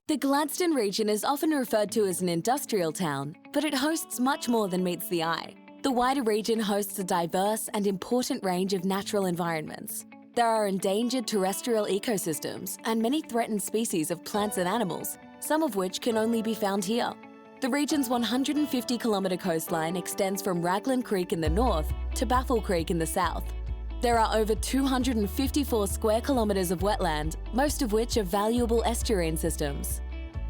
The Gladstone region is often referred to as an industrial town, but it hosts much more than meets the eye. The wider region hosts a diverse and important range of natural environments. There are endangered terrestrial ecosystems and many threatened species of plants and animals, some of which can only be found here. The region's 150-kilometre coastline extends from Raglan Creek in the north to Baffle Creek in the south. There are over 254 square kilometres of wetland, most of which are valuable estuarine systems.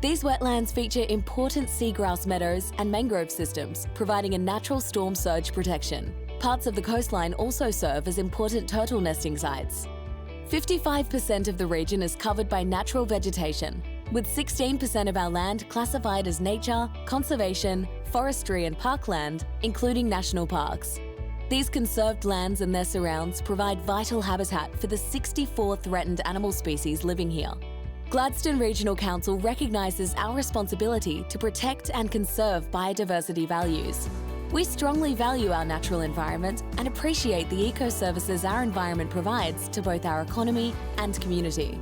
These wetlands feature important seagrass meadows and mangrove systems, providing a natural storm surge protection. Parts of the coastline also serve as important turtle nesting sites. 55% of the region is covered by natural vegetation, with 16% of our land classified as nature, conservation, forestry and parkland, including national parks. These conserved lands and their surrounds provide vital habitat for the 64 threatened animal species living here. Gladstone Regional Council recognises our responsibility to protect and conserve biodiversity values. We strongly value our natural environment and appreciate the eco-services our environment provides to both our economy and community.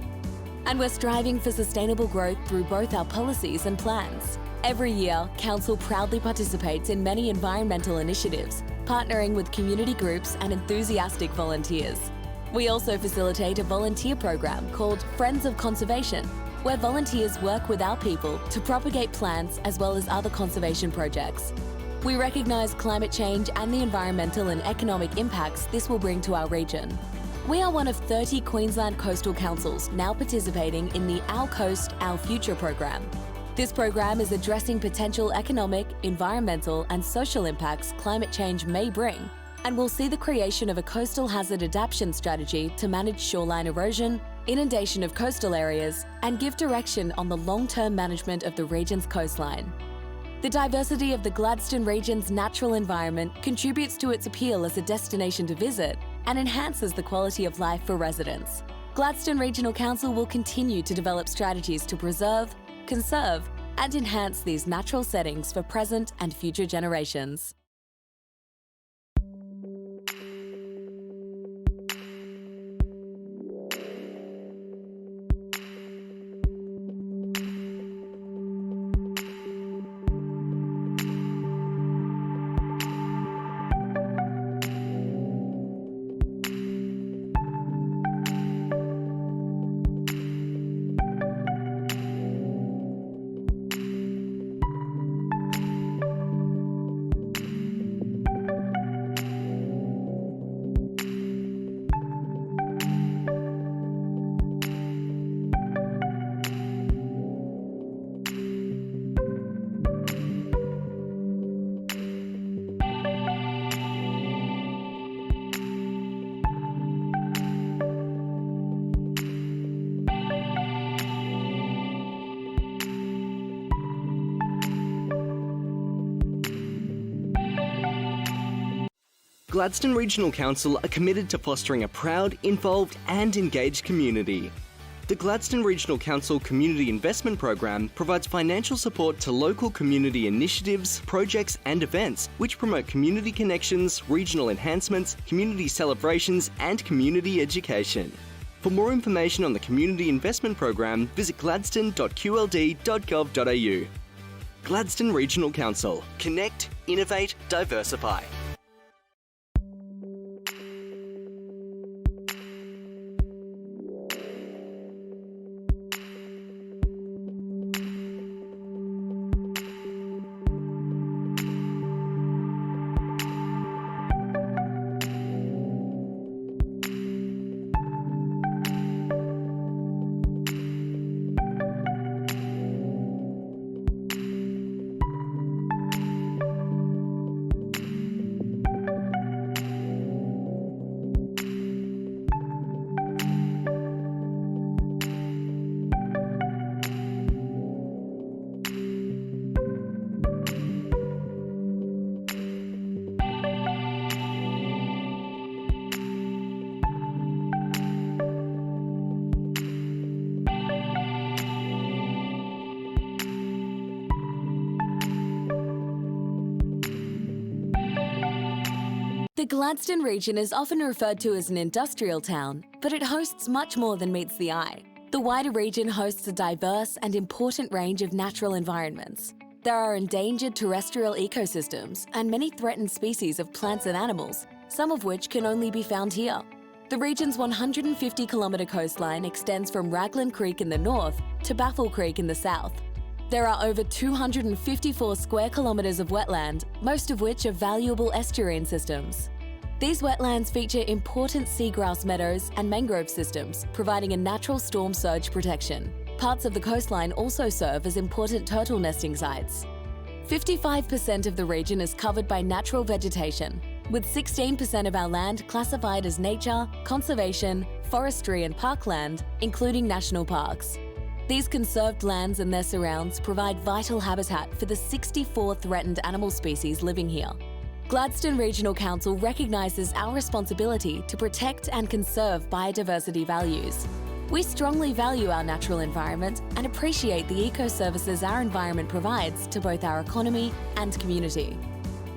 And we're striving for sustainable growth through both our policies and plans. Every year, Council proudly participates in many environmental initiatives, partnering with community groups and enthusiastic volunteers. We also facilitate a volunteer program called Friends of Conservation, where volunteers work with our people to propagate plants as well as other conservation projects. We recognise climate change and the environmental and economic impacts this will bring to our region. We are one of 30 Queensland coastal councils now participating in the Our Coast, Our Future program. This program is addressing potential economic, environmental and social impacts climate change may bring, and will see the creation of a coastal hazard adaptation strategy to manage shoreline erosion, inundation of coastal areas, and give direction on the long-term management of the region's coastline. The diversity of the Gladstone region's natural environment contributes to its appeal as a destination to visit and enhances the quality of life for residents. Gladstone Regional Council will continue to develop strategies to preserve, conserve and enhance these natural settings for present and future generations. Gladstone Regional Council are committed to fostering a proud, involved and engaged community. The Gladstone Regional Council Community Investment Program provides financial support to local community initiatives, projects and events which promote community connections, regional enhancements, community celebrations and community education. For more information on the Community Investment Program, visit gladstone.qld.gov.au. Gladstone Regional Council. Connect, innovate, diversify. The Gladstone region is often referred to as an industrial town, but it hosts much more than meets the eye. The The wider region hosts a diverse and important range of natural environments. There are endangered terrestrial ecosystems and many threatened species of plants and animals, some of which can only be found here. The region's 150-kilometre coastline extends from Raglan Creek in the north to Baffle Creek in the south. There are over 254 square kilometres of wetland, most of which are valuable estuarine systems. These wetlands feature important seagrass meadows and mangrove systems, providing a natural storm surge protection. Parts of the coastline also serve as important turtle nesting sites. 55% of the region is covered by natural vegetation, with 16% of our land classified as nature, conservation, forestry and parkland, including national parks. These conserved lands and their surrounds provide vital habitat for the 64 threatened animal species living here. Gladstone Regional Council recognises our responsibility to protect and conserve biodiversity values. We strongly value our natural environment and appreciate the eco-services our environment provides to both our economy and community.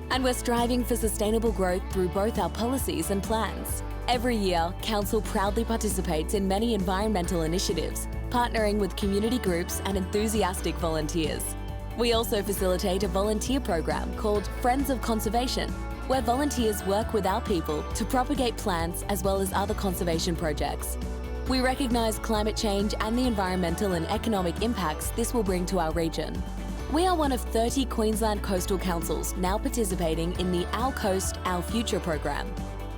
And we're striving for sustainable growth through both our policies and plans. Every year, Council proudly participates in many environmental initiatives, partnering with community groups and enthusiastic volunteers. We also facilitate a volunteer program called Friends of Conservation, where volunteers work with our people to propagate plants as well as other conservation projects. We recognise climate change and the environmental and economic impacts this will bring to our region. We are one of 30 Queensland coastal councils now participating in the Our Coast, Our Future program.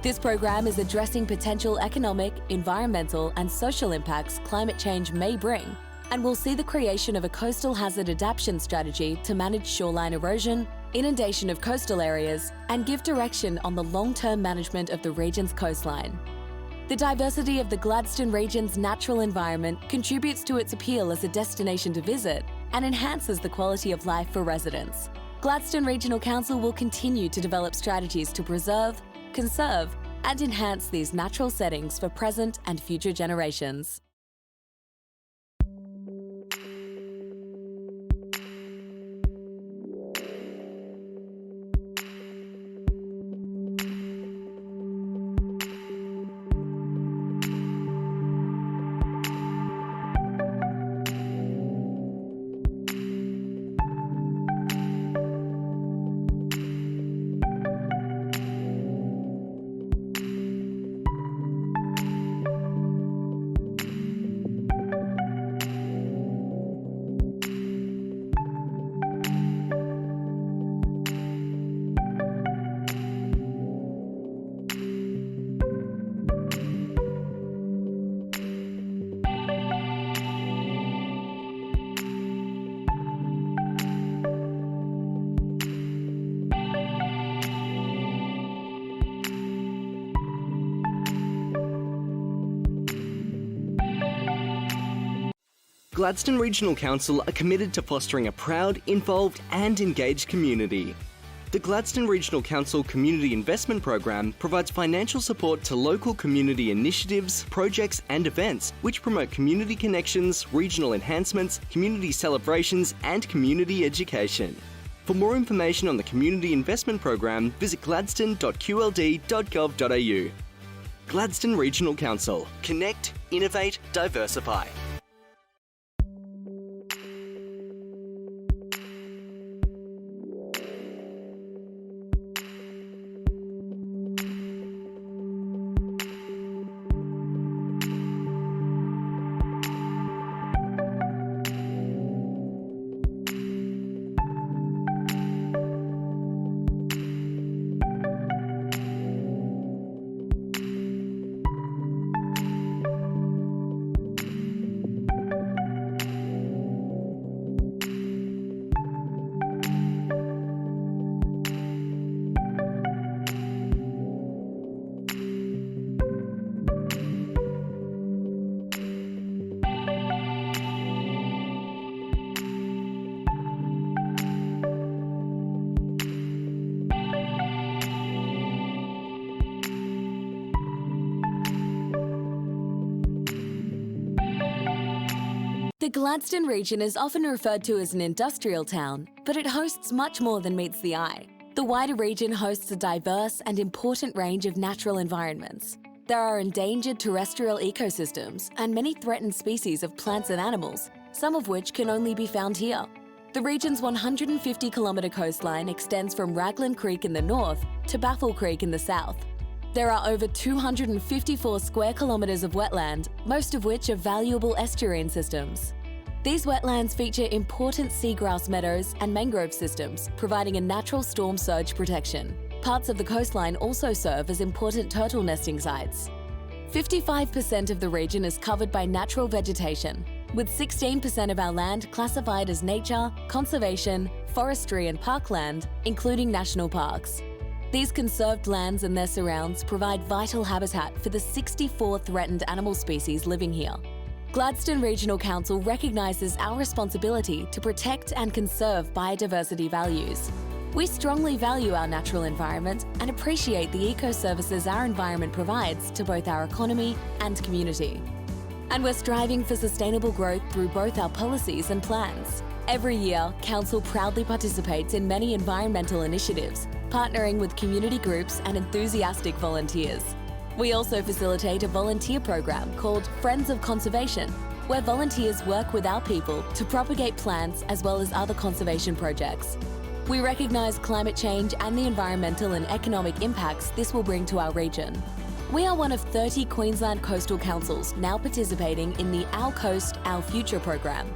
This program is addressing potential economic, environmental and social impacts climate change may bring, and will see the creation of a coastal hazard adaptation strategy to manage shoreline erosion, inundation of coastal areas, and give direction on the long-term management of the region's coastline. The diversity of the Gladstone region's natural environment contributes to its appeal as a destination to visit and enhances the quality of life for residents. Gladstone Regional Council will continue to develop strategies to preserve, conserve, and enhance these natural settings for present and future generations. Gladstone Regional Council are committed to fostering a proud, involved and engaged community. The Gladstone Regional Council Community Investment Program provides financial support to local community initiatives, projects and events which promote community connections, regional enhancements, community celebrations and community education. For more information on the Community Investment Program, visit gladstone.qld.gov.au. Gladstone Regional Council. Connect, innovate, diversify. The Gladstone region is often referred to as an industrial town, but it hosts much more than meets the eye. The wider region hosts a diverse and important range of natural environments. There are endangered terrestrial ecosystems and many threatened species of plants and animals, some of which can only be found here. The region's 150-kilometre coastline extends from Raglan Creek in the north to Baffle Creek in the south. There are over 254 square kilometres of wetland, most of which are valuable estuarine systems. These wetlands feature important seagrass meadows and mangrove systems, providing a natural storm surge protection. Parts of the coastline also serve as important turtle nesting sites. 55% of the region is covered by natural vegetation, with 16% of our land classified as nature, conservation, forestry and parkland, including national parks. These conserved lands and their surrounds provide vital habitat for the 64 threatened animal species living here. Gladstone Regional Council recognises our responsibility to protect and conserve biodiversity values. We strongly value our natural environment and appreciate the eco-services our environment provides to both our economy and community. And we're striving for sustainable growth through both our policies and plans. Every year, Council proudly participates in many environmental initiatives, partnering with community groups and enthusiastic volunteers. We also facilitate a volunteer program called Friends of Conservation, where volunteers work with our people to propagate plants as well as other conservation projects. We recognise climate change and the environmental and economic impacts this will bring to our region. We are one of 30 Queensland coastal councils now participating in the Our Coast, Our Future program.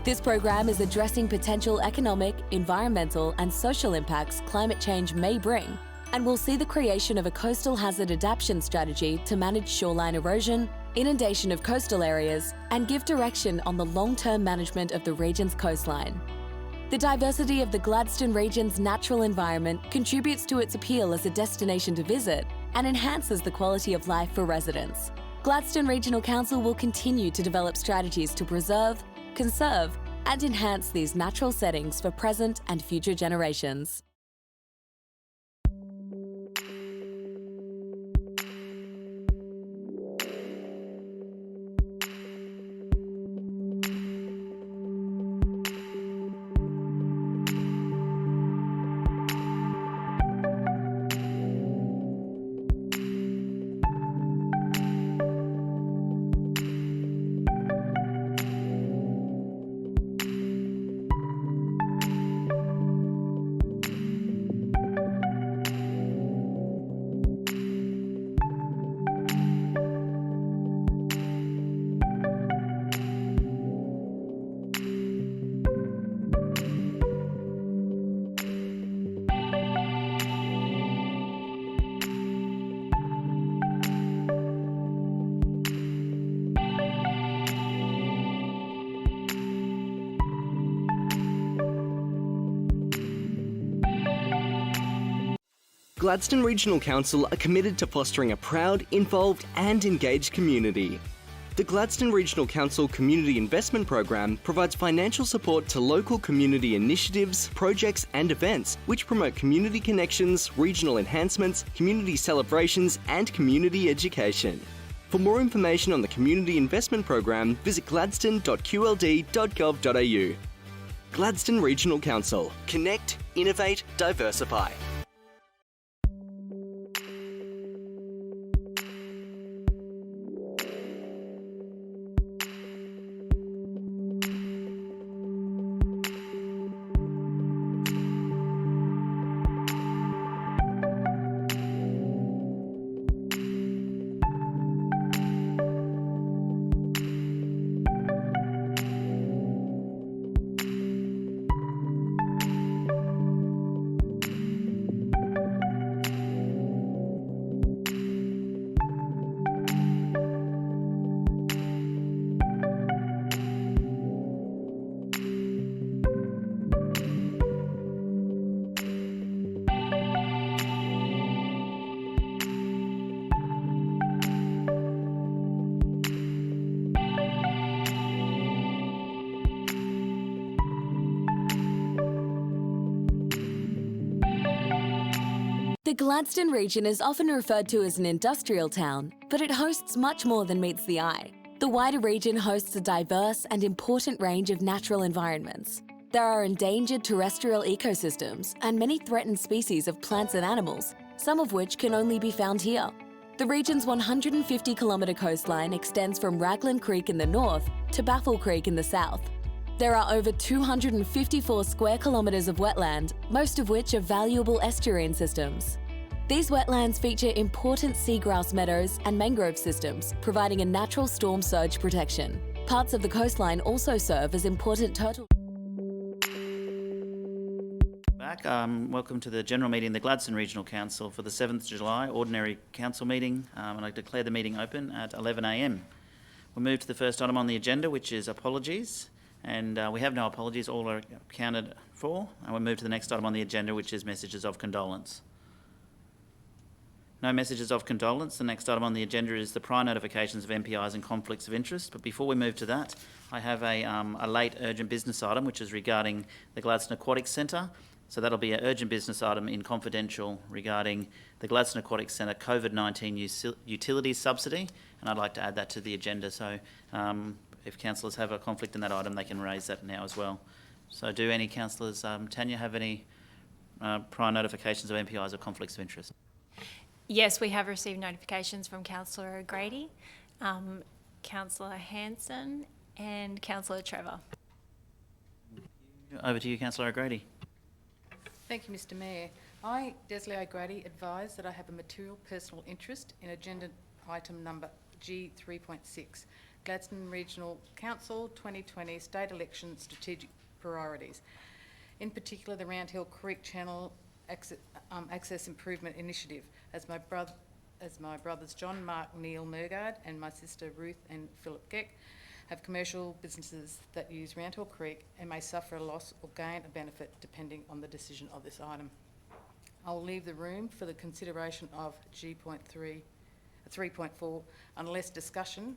This program is addressing potential economic, environmental and social impacts climate change may bring, and will see the creation of a coastal hazard adaptation strategy to manage shoreline erosion, inundation of coastal areas, and give direction on the long-term management of the region's coastline. The diversity of the Gladstone region's natural environment contributes to its appeal as a destination to visit and enhances the quality of life for residents. Gladstone Regional Council will continue to develop strategies to preserve, conserve, and enhance these natural settings for present and future generations. Gladstone Regional Council are committed to fostering a proud, involved and engaged community. The Gladstone Regional Council Community Investment Program provides financial support to local community initiatives, projects and events which promote community connections, regional enhancements, community celebrations and community education. For more information on the Community Investment Program, visit gladstone.qld.gov.au. Gladstone Regional Council. Connect, innovate, diversify. The Gladstone region is often referred to as an industrial town, but it hosts much more than meets the eye. The wider region hosts a diverse and important range of natural environments. There are endangered terrestrial ecosystems and many threatened species of plants and animals, some of which can only be found here. The region's 150-kilometre coastline extends from Raglan Creek in the north to Baffle Creek in the south. There are over 254 square kilometres of wetland, most of which are valuable estuarine systems. These wetlands feature important seagrass meadows and mangrove systems, providing a natural storm surge protection. Parts of the coastline also serve as important turtle. Welcome to the general meeting of the Gladstone Regional Council for the 7th July Ordinary Council meeting, and I declare the meeting open at 11 a.m. We'll move to the first item on the agenda, which is apologies, and we have no apologies, all are accounted for, and we'll move to the next item on the agenda, which is messages of condolence. No messages of condolence. The next item on the agenda is the prior notifications of MPIs and conflicts of interest. But before we move to that, I have a late urgent business item, which is regarding the Gladstone Aquatics Centre. So that'll be an urgent business item in confidential regarding the Gladstone Aquatics Centre COVID-19 utilities subsidy, and I'd like to add that to the agenda. So if councillors have a conflict in that item, they can raise that now as well. So do any councillors, Tanya, have any prior notifications of MPIs or conflicts of interest? Yes, we have received notifications from Councillor O'Grady, Councillor Hanson and Councillor Trevor. Over to you, Councillor O'Grady. Thank you, Mr Mayor. I, Desley O'Grady, advise that I have a material personal interest in agenda item number G3.6, Gladstone Regional Council 2020 State Election Strategic Priorities. In particular, the Round Hill Creek Channel Access Improvement Initiative, as my brothers John, Mark, Neil Murgard and my sister Ruth and Philip Geck have commercial businesses that use Round Hill Creek and may suffer a loss or gain a benefit depending on the decision of this item. I will leave the room for the consideration of G3.4 unless discussion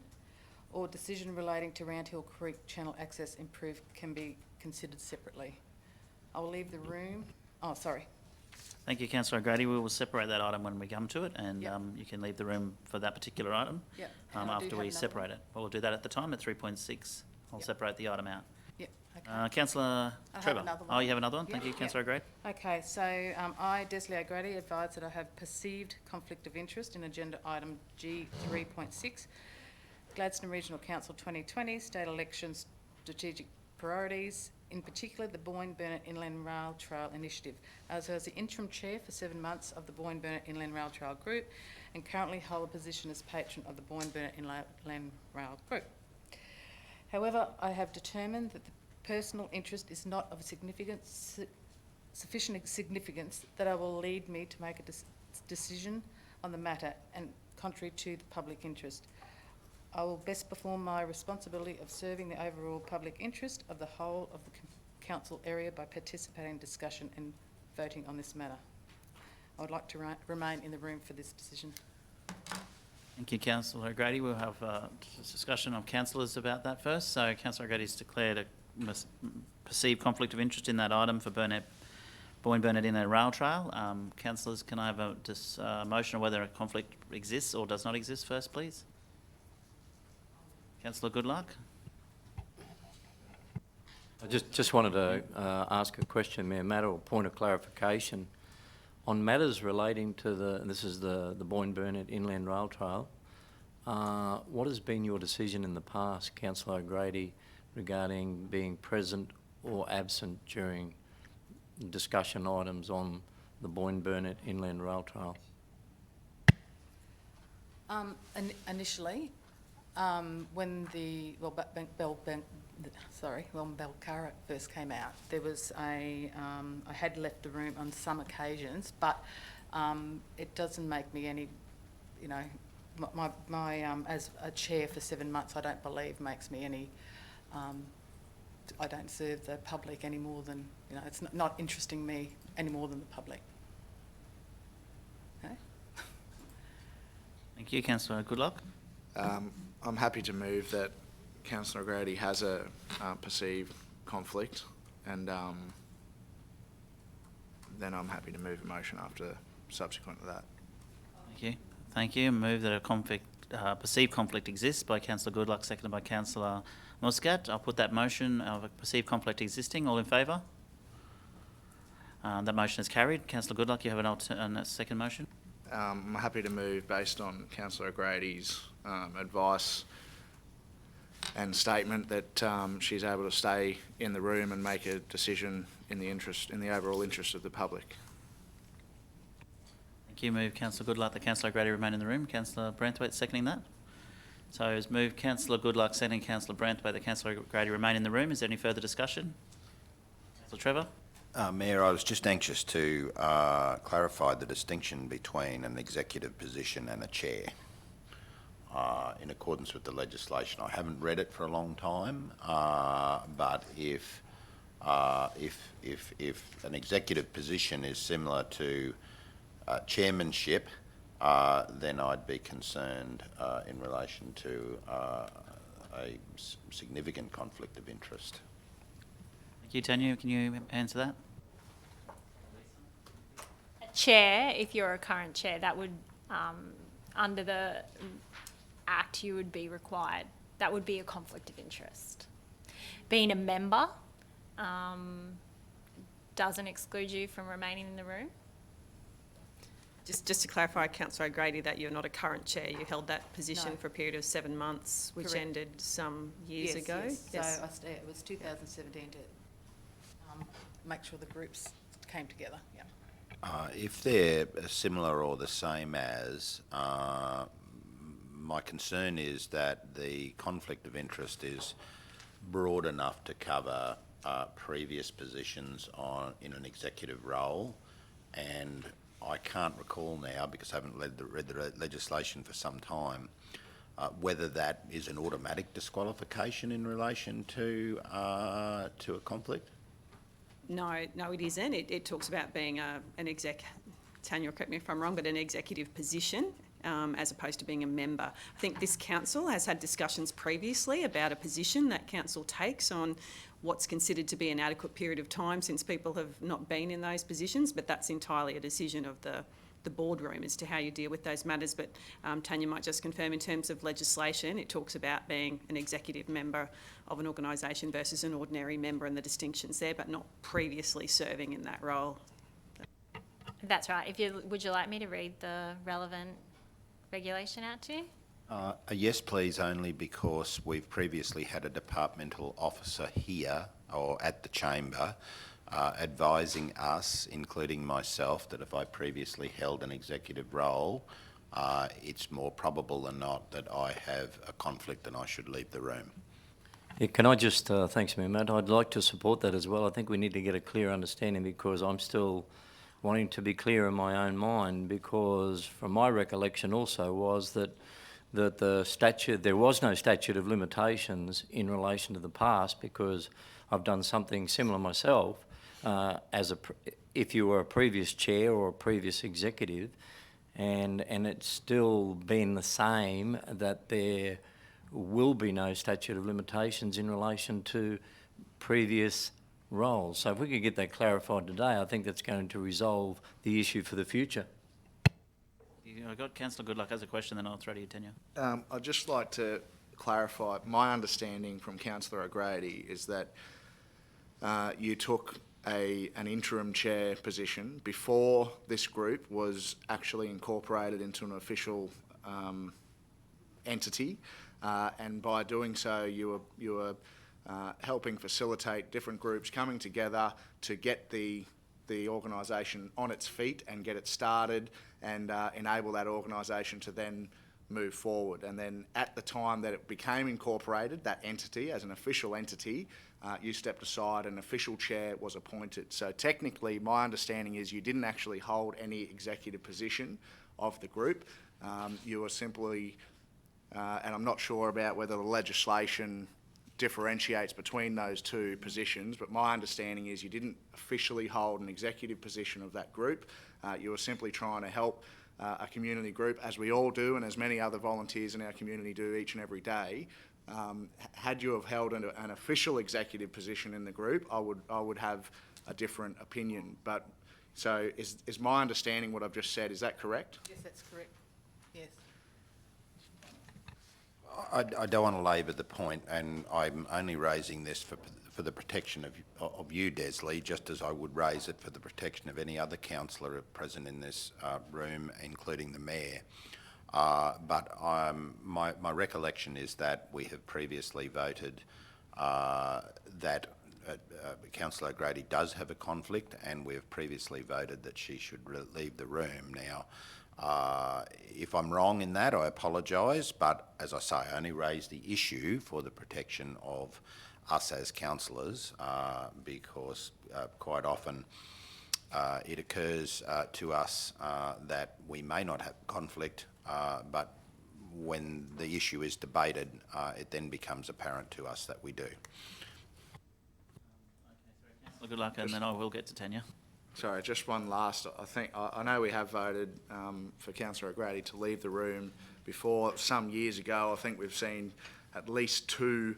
or decision relating to Round Hill Creek Channel Access Improve can be considered separately. I will leave the room. Oh, sorry. Thank you, Councillor O'Grady. We will separate that item when we come to it, and you can leave the room for that particular item after we separate it. We'll do that at the time at 3.6. I'll separate the item out. Yep. Okay. Councillor Trevor. Oh, you have another one? Thank you, Councillor O'Grady. Okay, so I, Desley O'Grady, advise that I have perceived conflict of interest in agenda item G3.6, Gladstone Regional Council 2020 State Elections Strategic Priorities, in particular the Boyne-Burnett Inland Rail Trail Initiative. As I was the interim chair for 7 months of the Boyne-Burnett Inland Rail Trail Group and currently hold a position as patron of the Boyne-Burnett Inland Rail Group. However, I have determined that the personal interest is not of sufficient significance that it will lead me to make a decision on the matter and contrary to the public interest. I will best perform my responsibility of serving the overall public interest of the whole of the council area by participating in discussion and voting on this matter. I would like to remain in the room for this decision. Thank you, Councillor O'Grady. We'll have a discussion of councillors about that first. So Councillor O'Grady has declared a perceived conflict of interest in that item for Boyne-Burnett Inland Rail Trail. Councillors, can I have a motion of whether a conflict exists or does not exist first, please? Councillor Goodluck. I just wanted to ask a question, Mayor, matter or point of clarification. On matters relating to this is the Boyne-Burnett Inland Rail Trail, what has been your decision in the past, Councillor O'Grady, regarding being present or absent during discussion items on the Boyne-Burnett Inland Rail Trail? Initially, when Belcara first came out, there was I had left the room on some occasions, but it doesn't make me any, my as a chair for 7 months, I don't believe makes me any. I don't serve the public any more than it's not interesting me any more than the public. Okay. Thank you, Councillor Goodluck. I'm happy to move that Councillor O'Grady has a perceived conflict, and then I'm happy to move a motion after subsequent to that. Thank you. Thank you. Move that a perceived conflict exists by Councillor Goodluck, seconded by Councillor Muscat. I'll put that motion of a perceived conflict existing. All in favour? That motion is carried. Councillor Goodluck, you have a second motion? I'm happy to move based on Councillor O'Grady's advice and statement that she's able to stay in the room and make a decision in the overall interest of the public. Thank you. Move Councillor Goodluck that Councillor O'Grady remain in the room. Councillor Branthwaite seconding that. So it's moved Councillor Goodluck seconding Councillor Branthwaite that Councillor O'Grady remain in the room. Is there any further discussion? Councillor Trevor? Mayor, I was just anxious to clarify the distinction between an executive position and a chair. In accordance with the legislation, I haven't read it for a long time, but if an executive position is similar to chairmanship, then I'd be concerned in relation to a significant conflict of interest. Thank you, Tanya. Can you answer that? Chair, if you're a current chair, that would, under the Act, you would be required. That would be a conflict of interest. Being a member doesn't exclude you from remaining in the room. Just to clarify, Councillor O'Grady, that you're not a current chair. You held that position for a period of 7 months, which Correct. ended some years ago. Yes. So it was 2017 to make sure the groups came together. Yeah. If they're similar or the same as, my concern is that the conflict of interest is broad enough to cover previous positions in an executive role, and I can't recall now, because I haven't read the legislation for some time, whether that is an automatic disqualification in relation to a conflict. No, it isn't. It talks about being an exec. Tanya, correct me if I'm wrong, but an executive position as opposed to being a member. I think this council has had discussions previously about a position that council takes on what's considered to be an adequate period of time since people have not been in those positions, but that's entirely a decision of the boardroom as to how you deal with those matters. But Tanya might just confirm, in terms of legislation, it talks about being an executive member of an organisation versus an ordinary member and the distinctions there, but not previously serving in that role. That's right. Would you like me to read the relevant regulation out to you? Yes, please, only because we've previously had a departmental officer here or at the chamber advising us, including myself, that if I previously held an executive role, it's more probable than not that I have a conflict and I should leave the room. Yeah, can I just, thanks, Mayor Matt, I'd like to support that as well. I think we need to get a clear understanding, because I'm still wanting to be clear in my own mind, because from my recollection also was that the statute, there was no statute of limitations in relation to the past, because I've done something similar myself if you were a previous chair or a previous executive, and it's still been the same, that there will be no statute of limitations in relation to previous roles. So if we could get that clarified today, I think that's going to resolve the issue for the future. I've got Councillor Goodluck has a question, then I'll throw to you, Tanya. I'd just like to clarify, my understanding from Councillor O'Grady is that you took an interim chair position before this group was actually incorporated into an official entity, and by doing so you were helping facilitate different groups coming together to get the organisation on its feet and get it started, and enable that organisation to then move forward. And then at the time that it became incorporated, that entity, as an official entity, you stepped aside and an official chair was appointed. So technically, my understanding is you didn't actually hold any executive position of the group. You were simply, and I'm not sure about whether the legislation differentiates between those two positions, but my understanding is you didn't officially hold an executive position of that group. You were simply trying to help a community group, as we all do and as many other volunteers in our community do each and every day. Had you have held an official executive position in the group, I would have a different opinion. But so is my understanding what I've just said, is that correct? Yes, that's correct. Yes. I don't want to labour the point, and I'm only raising this for for the protection of you, Desley, just as I would raise it for the protection of any other councillor present in this room, including the Mayor. But my recollection is that we have previously voted that Councillor O'Grady does have a conflict, and we have previously voted that she should leave the room. Now, if I'm wrong in that, I apologise, but as I say, I only raised the issue for the protection of us as councillors, because quite often it occurs to us that we may not have conflict, but when the issue is debated, it then becomes apparent to us that we do. Well, good luck, and then I will get to Tanya. Sorry, just one last. I know we have voted for Councillor O'Grady to leave the room before. Some years ago, I think we've seen at least two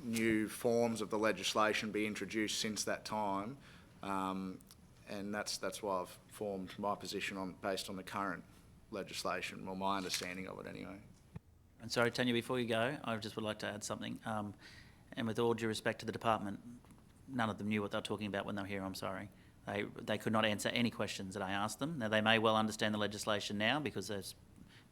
new forms of the legislation be introduced since that time, and that's why I've formed my position based on the current legislation, or my understanding of it anyway. And sorry, Tanya, before you go, I just would like to add something. And with all due respect to the department, none of them knew what they were talking about when they were here, I'm sorry. They could not answer any questions that I asked them. Now, they may well understand the legislation now because it's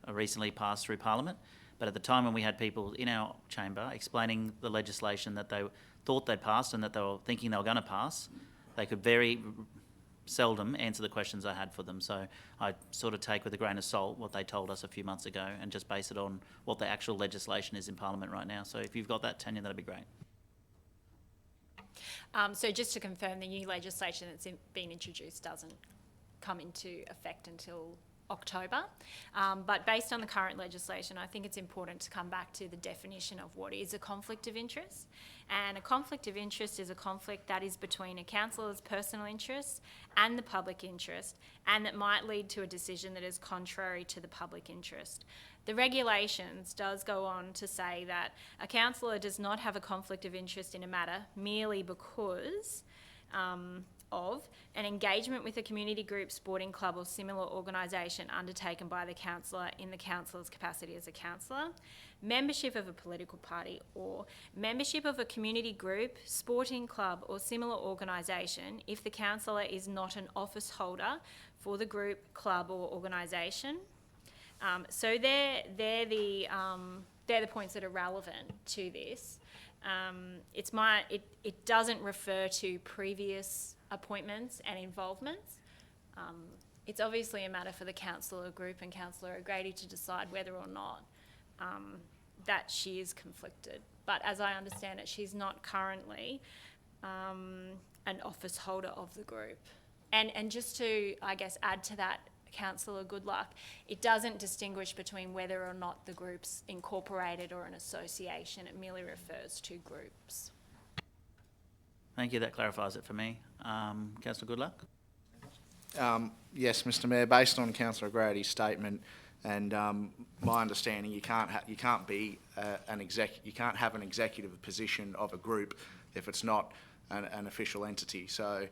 recently passed through Parliament, but at the time when we had people in our chamber explaining the legislation that they thought they'd passed and that they were thinking they were going to pass, they could very seldom answer the questions I had for them. So I sort of take with a grain of salt what they told us a few months ago and just base it on what the actual legislation is in Parliament right now. So if you've got that, Tanya, that'd be great. So just to confirm, the new legislation that's been introduced doesn't come into effect until October. But based on the current legislation, I think it's important to come back to the definition of what is a conflict of interest. And a conflict of interest is a conflict that is between a councillor's personal interests and the public interest, and that might lead to a decision that is contrary to the public interest. The regulations does go on to say that a councillor does not have a conflict of interest in a matter merely because of an engagement with a community group, sporting club or similar organisation undertaken by the councillor in the councillor's capacity as a councillor, membership of a political party, or membership of a community group, sporting club or similar organisation if the councillor is not an office holder for the group, club or organisation. So they're the points that are relevant to this. It doesn't refer to previous appointments and involvements. It's obviously a matter for the councillor group and Councillor O'Grady to decide whether or not that she is conflicted. But as I understand it, she's not currently an office holder of the group. And just to, I guess, add to that, Councillor Goodluck, it doesn't distinguish between whether or not the group's incorporated or an association. It merely refers to groups. Thank you, that clarifies it for me. Councillor Goodluck? Yes, Mr. Mayor. Based on Councillor O'Grady's statement, and my understanding, you can't have an executive position of a group if it's not an official entity. So,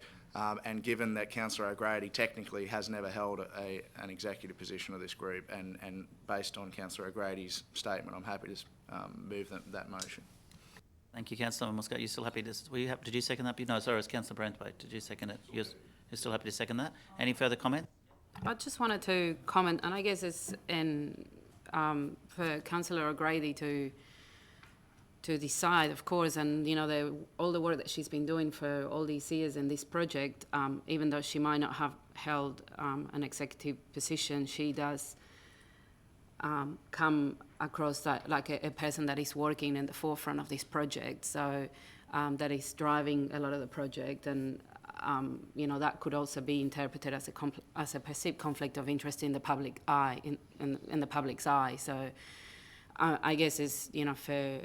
and given that Councillor O'Grady technically has never held an executive position of this group, and based on Councillor O'Grady's statement, I'm happy to move that motion. Thank you, Councillor Muscat. You still happy to? Did you second that? No, sorry, it's Councillor Branthwaite. Did you second it? You're still happy to second that? Any further comment? I just wanted to comment, and I guess it's for Councillor O'Grady to decide, of course, and all the work that she's been doing for all these years in this project, even though she might not have held an executive position, she does come across that like a person that is working in the forefront of this project, so that is driving a lot of the project, and that could also be interpreted as a perceived conflict of interest in the public eye, in the public's eye. So I guess it's for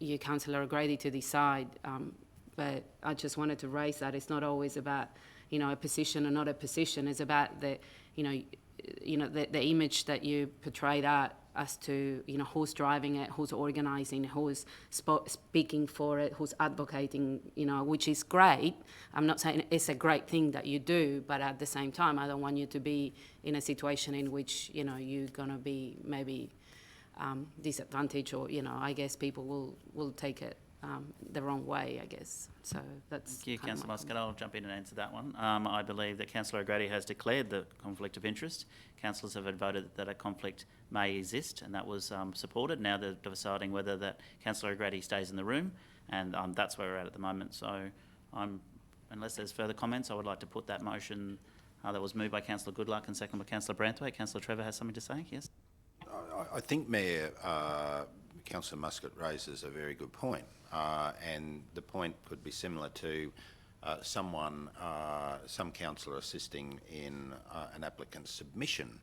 you, Councillor O'Grady, to decide. But I just wanted to raise that it's not always about a position or not a position. It's about the the image that you portray that as to who's driving it, who's organising, who's speaking for it, who's advocating, which is great. I'm not saying it's a great thing that you do, but at the same time, I don't want you to be in a situation in which you're going to be maybe disadvantage, or, you know, I guess people will take it the wrong way, I guess. So that's... Thank you, kind of Councillor my Muscat. I'll jump in and answer that one. I believe that Councillor O'Grady has declared the conflict of interest. Councillors have voted that a conflict may exist, and that was supported. Now they're deciding whether that Councillor O'Grady stays in the room, and that's where we're at the moment. So unless there's further comments, I would like to put that motion that was moved by Councillor Goodluck and seconded by Councillor Branthwaite. Councillor Trevor has something to say, yes? I think, Mayor, Councillor Muscat raises a very good point, and the point could be similar to some councillor assisting in an applicant's submission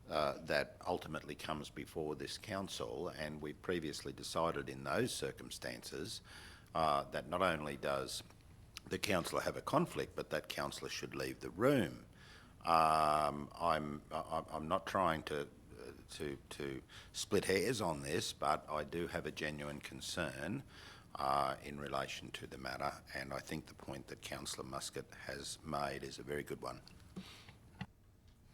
that ultimately comes before this council, and we've previously decided in those circumstances that not only does the councillor have a conflict, but that councillor should leave the room. I'm not trying to split hairs on this, but I do have a genuine concern in relation to the matter, and I think the point that Councillor Muscat has made is a very good one.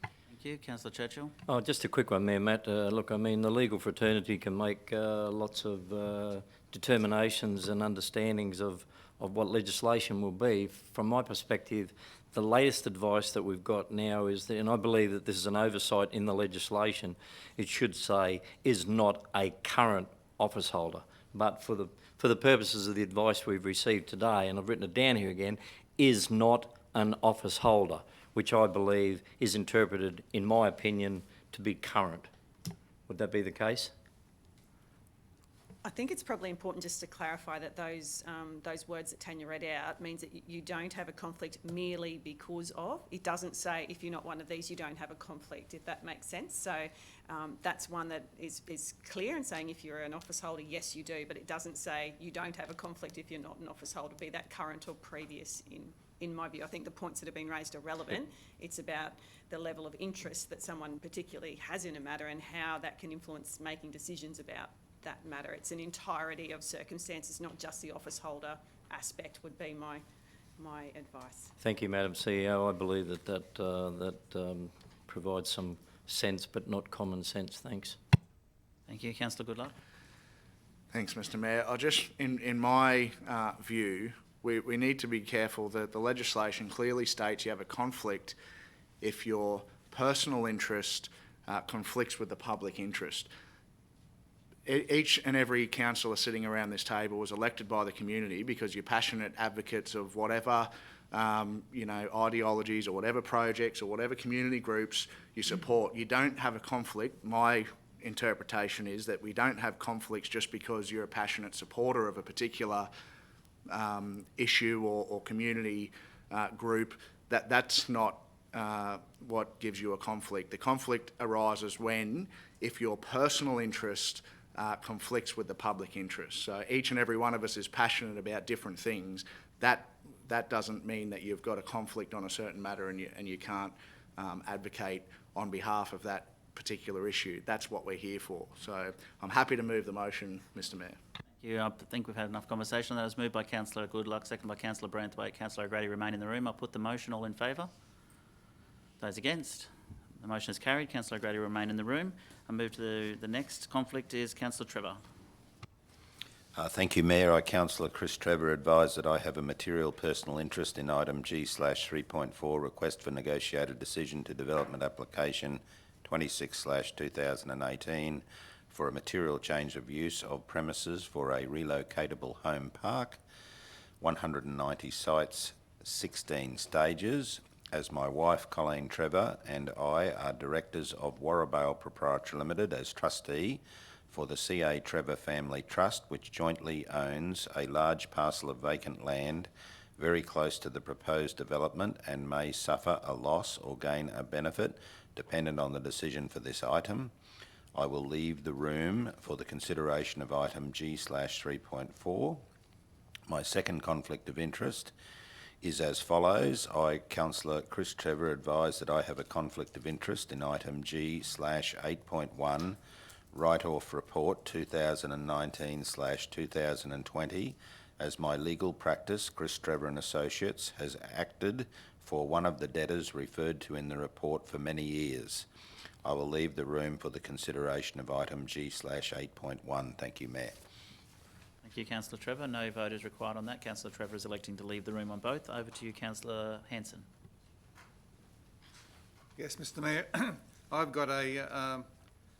Thank you. Councillor Churchill. Oh, just a quick one, Mayor Matt. Look, I mean, the legal fraternity can make lots of determinations and understandings of what legislation will be. From my perspective, the latest advice that we've got now is that, and I believe that this is an oversight in the legislation, it should say is not a current office holder. But for the purposes of the advice we've received today, and I've written it down here again, is not an office holder, which I believe is interpreted, in my opinion, to be current. Would that be the case? I think it's probably important just to clarify that those words that Tanya read out means that you don't have a conflict merely because of. It doesn't say if you're not one of these, you don't have a conflict, if that makes sense. So that's one that is clear in saying if you're an office holder, yes, you do, but it doesn't say you don't have a conflict if you're not an office holder, be that current or previous in my view. I think the points that have been raised are relevant. It's about the level of interest that someone particularly has in a matter and how that can influence making decisions about that matter. It's an entirety of circumstances, not just the office holder aspect, would be my advice. Thank you, Madam CEO. I believe that provides some sense, but not common sense. Thanks. Thank you. Councillor Goodluck. Thanks, Mr Mayor. I just, in my view, we need to be careful that the legislation clearly states you have a conflict if your personal interest conflicts with the public interest. Each and every councillor sitting around this table was elected by the community because you're passionate advocates of whatever, ideologies or whatever projects or whatever community groups you support. You don't have a conflict. My interpretation is that we don't have conflicts just because you're a passionate supporter of a particular issue or community group. That's not what gives you a conflict. The conflict arises if your personal interest conflicts with the public interest. So each and every one of us is passionate about different things. That doesn't mean that you've got a conflict on a certain matter and you can't advocate on behalf of that particular issue. That's what we're here for. So I'm happy to move the motion, Mr Mayor. Thank you. I think we've had enough conversation. That was moved by Councillor Goodluck, seconded by Councillor Branthwaite. Councillor O'Grady remain in the room. I'll put the motion. All in favour? Those against? The motion is carried. Councillor O'Grady remain in the room. I move to the next conflict is Councillor Trevor. Thank you, Mayor. I, Councillor Chris Trevor, advise that I have a material personal interest in item G/3.4, request for negotiated decision to development application 26/2018 for a material change of use of premises for a relocatable home park, 190 sites, 16 stages, as my wife, Colleen Trevor, and I are directors of Warrabale Proprietary Limited as trustee for the C.A. Trevor Family Trust, which jointly owns a large parcel of vacant land very close to the proposed development and may suffer a loss or gain a benefit dependent on the decision for this item. I will leave the room for the consideration of item G/3.4. My second conflict of interest is as follows. I, Councillor Chris Trevor, advise that I have a conflict of interest in item G/8.1, Write-Off Report 2019/2020, as my legal practice, Chris Trevor and Associates, has acted for one of the debtors referred to in the report for many years. I will leave the room for the consideration of item G/8.1. Thank you, Mayor. Thank you, Councillor Trevor. No vote is required on that. Councillor Trevor is electing to leave the room on both. Over to you, Councillor Hanson. Yes, Mr Mayor. I've got a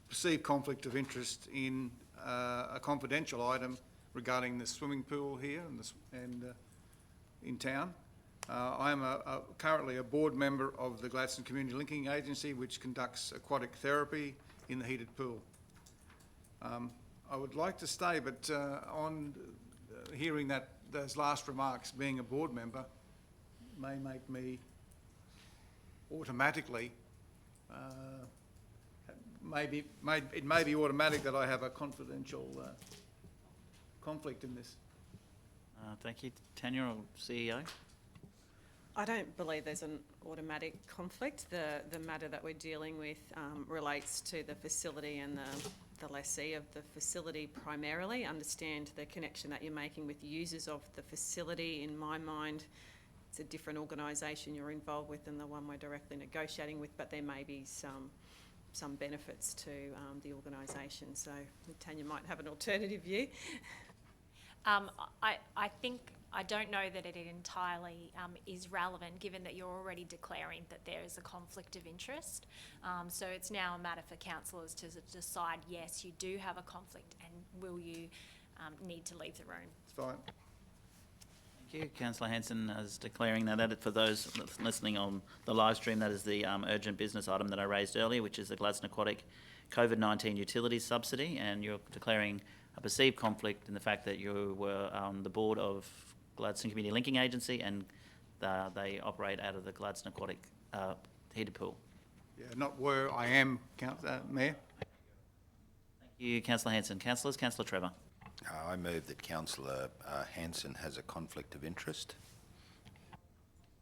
perceived conflict of interest in a confidential item regarding the swimming pool here and in town. I am currently a board member of the Gladstone Community Linking Agency, which conducts aquatic therapy in the heated pool. I would like to stay, but on hearing those last remarks, being a board member may make me automatically, it may be automatic that I have a confidential conflict in this. Thank you. Tanya, or CEO? I don't believe there's an automatic conflict. The matter that we're dealing with relates to the facility and the lessee of the facility primarily. Understand the connection that you're making with users of the facility. In my mind, it's a different organisation you're involved with than the one we're directly negotiating with, but there may be some benefits to the organisation. So Tanya might have an alternative view. I don't know that it entirely is relevant, given that you're already declaring that there is a conflict of interest. So it's now a matter for councillors to decide, yes, you do have a conflict, and will you need to leave the room? It's fine. Thank you. Councillor Hanson is declaring that for those listening on the live stream, that is the urgent business item that I raised earlier, which is the Gladstone Aquatic COVID-19 Utilities Subsidy, and you're declaring a perceived conflict in the fact that you were on the board of Gladstone Community Linking Agency and they operate out of the Gladstone Aquatic heated pool. Yeah, not where I am, Mayor. Thank you, Councillor Hanson. Councillors, Councillor Trevor. I move that Councillor Hanson has a conflict of interest.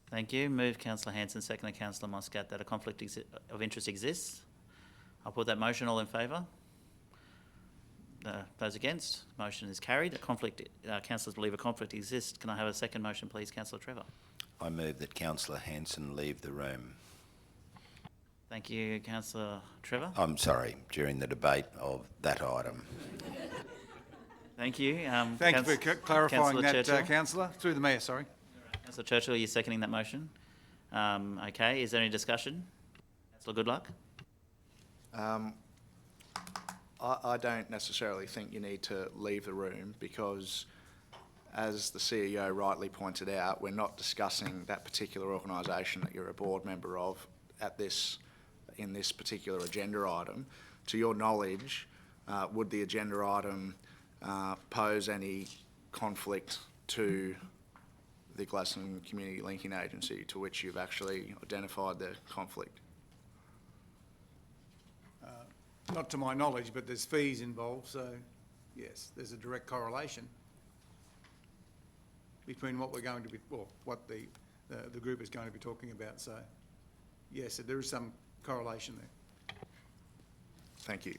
Thank you. Move Councillor Hanson, second Councillor Muscat, that a conflict of interest exists. I'll put that motion. All in favour? Those against? Motion is carried. A conflict, councillors believe a conflict exists. Can I have a second motion, please, Councillor Trevor? I move that Councillor Hanson leave the room. Thank you, Councillor Trevor. I'm sorry, during the debate of that item. Thank you. Thanks for clarifying that, Churchill. Councillor. Through the Mayor, sorry. Councillor Churchill, are you seconding that motion? Okay, is there any discussion? Councillor Goodluck? I don't necessarily think you need to leave the room because, as the CEO rightly pointed out, we're not discussing that particular organisation that you're a board member of in this particular agenda item. To your knowledge, would the agenda item pose any conflict to the Gladstone Community Linking Agency, to which you've actually identified the conflict? Not to my knowledge, but there's fees involved, so yes, there's a direct correlation between what we're going to be, or what the group is going to be talking about. So yes, there is some correlation there. Thank you.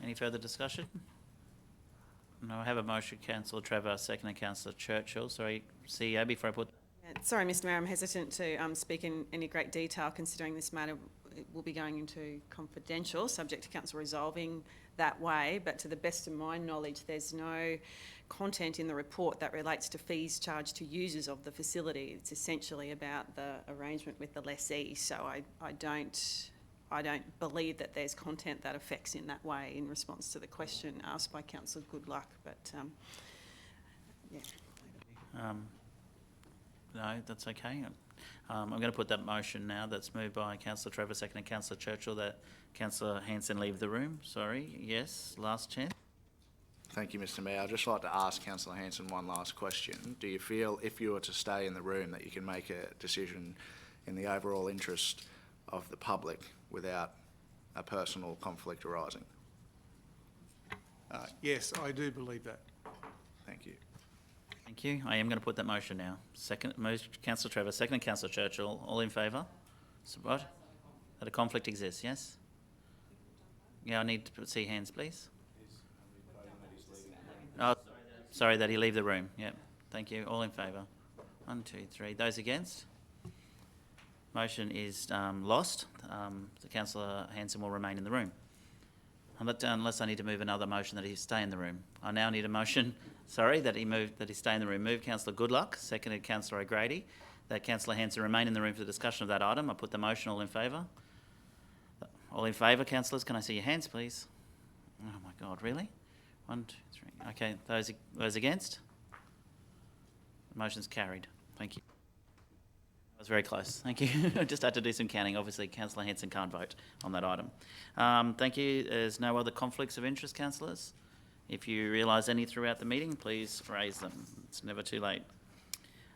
Any further discussion? No, I have a motion, Councillor Trevor, second Councillor Churchill. Sorry, CEO, before I put... Sorry, Mr Mayor, I'm hesitant to speak in any great detail, considering this matter will be going into confidential, subject to council resolving that way, but to the best of my knowledge, there's no content in the report that relates to fees charged to users of the facility. It's essentially about the arrangement with the lessee, so I don't believe that there's content that affects in that way in response to the question asked by Councillor Goodluck, but yeah. No, that's okay. I'm going to put that motion now. That's moved by Councillor Trevor, second Councillor Churchill, that Councillor Hanson leave the room. Sorry. Yes, last chance. Thank you, Mr Mayor. I'd just like to ask Councillor Hanson one last question. Do you feel, if you were to stay in the room, that you can make a decision in the overall interest of the public without a personal conflict arising? Yes, I do believe that. Thank you. Thank you. I am going to put that motion now. Second, Councillor Trevor, second Councillor Churchill. All in favour? So what? That a conflict exists, yes? Yeah, I need to see hands, please. Oh, sorry, that he leave the room. Yep. Thank you. All in favour? 1, 2, 3. Those against? Motion is lost. So Councillor Hanson will remain in the room. Unless I need to move another motion that he stay in the room. I now need a motion, that he stay in the room. Moved Councillor Goodluck, seconded Councillor O'Grady, that Councillor Hanson remain in the room for the discussion of that item. I put the motion. All in favour? All in favour, councillors? Can I see your hands, please? Oh my God, really? 1, 2, 3. Okay, those against? The motion's carried. Thank you. That was very close. Thank you. I just had to do some counting. Obviously, Councillor Hanson can't vote on that item. Thank you. There's no other conflicts of interest, councillors. If you realise any throughout the meeting, please raise them. It's never too late.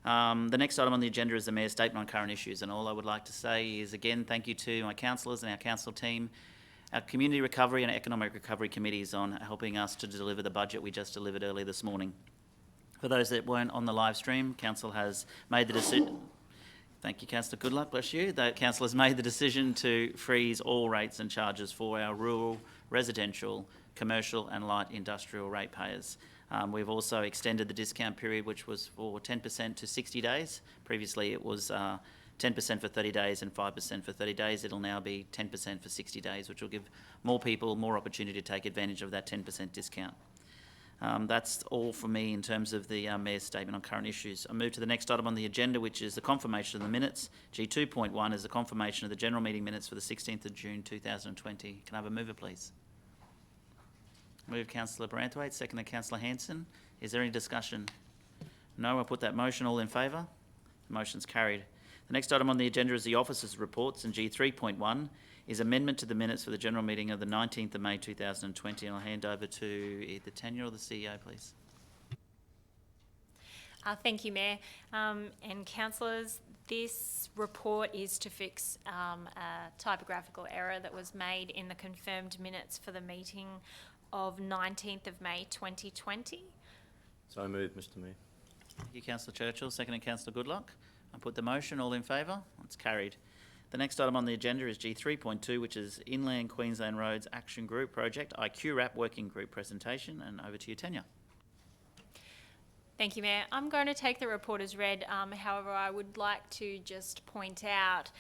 The next item on the agenda is the Mayor's statement on current issues, and all I would like to say is, again, thank you to my councillors and our council team, our Community Recovery and Economic Recovery Committees on helping us to deliver the budget we just delivered earlier this morning. For those that weren't on the live stream, Council has made the decision... Thank you, Councillor Goodluck, bless you. The Council has made the decision to freeze all rates and charges for our rural, residential, commercial and light industrial ratepayers. We've also extended the discount period, which was for 10% to 60 days. Previously it was 10% for 30 days and 5% for 30 days. It'll now be 10% for 60 days, which will give more people more opportunity to take advantage of that 10% discount. That's all from me in terms of the Mayor's statement on current issues. I move to the next item on the agenda, which is the confirmation of the minutes. G2.1 is the confirmation of the general meeting minutes for the 16th of June 2020. Can I have a mover, please? Move Councillor Branthwaite, second Councillor Hanson. Is there any discussion? No, I'll put that motion. All in favour? The motion's carried. The next item on the agenda is the officers' reports, and G3.1 is amendment to the minutes for the general meeting of the 19th of May 2020. And I'll hand over to either Tanya or the CEO, please. Thank you, Mayor. And councillors, this report is to fix a typographical error that was made in the confirmed minutes for the meeting of 19th of May 2020. So moved, Mr Mayor. Thank you, Councillor Churchill. Second, Councillor Goodluck. I'll put the motion. All in favour? It's carried. The next item on the agenda is G3.2, which is Inland Queensland Roads Action Group Project IQRAP Working Group presentation. And over to you, Tanya. Thank you, Mayor. I'm going to take the report as read. However, I would like to just point out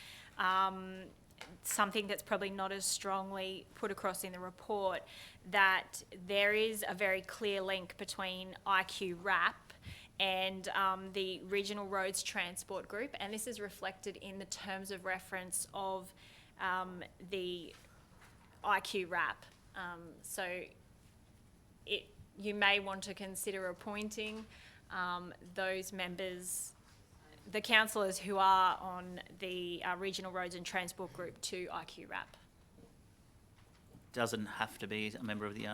something that's probably not as strongly put across in the report, that there is a very clear link between IQRAP and the Regional Roads Transport Group, and this is reflected in the terms of reference of the IQRAP. So you may want to consider appointing those members, the councillors who are on the Regional Roads and Transport Group, to IQRAP. Doesn't have to be a member of the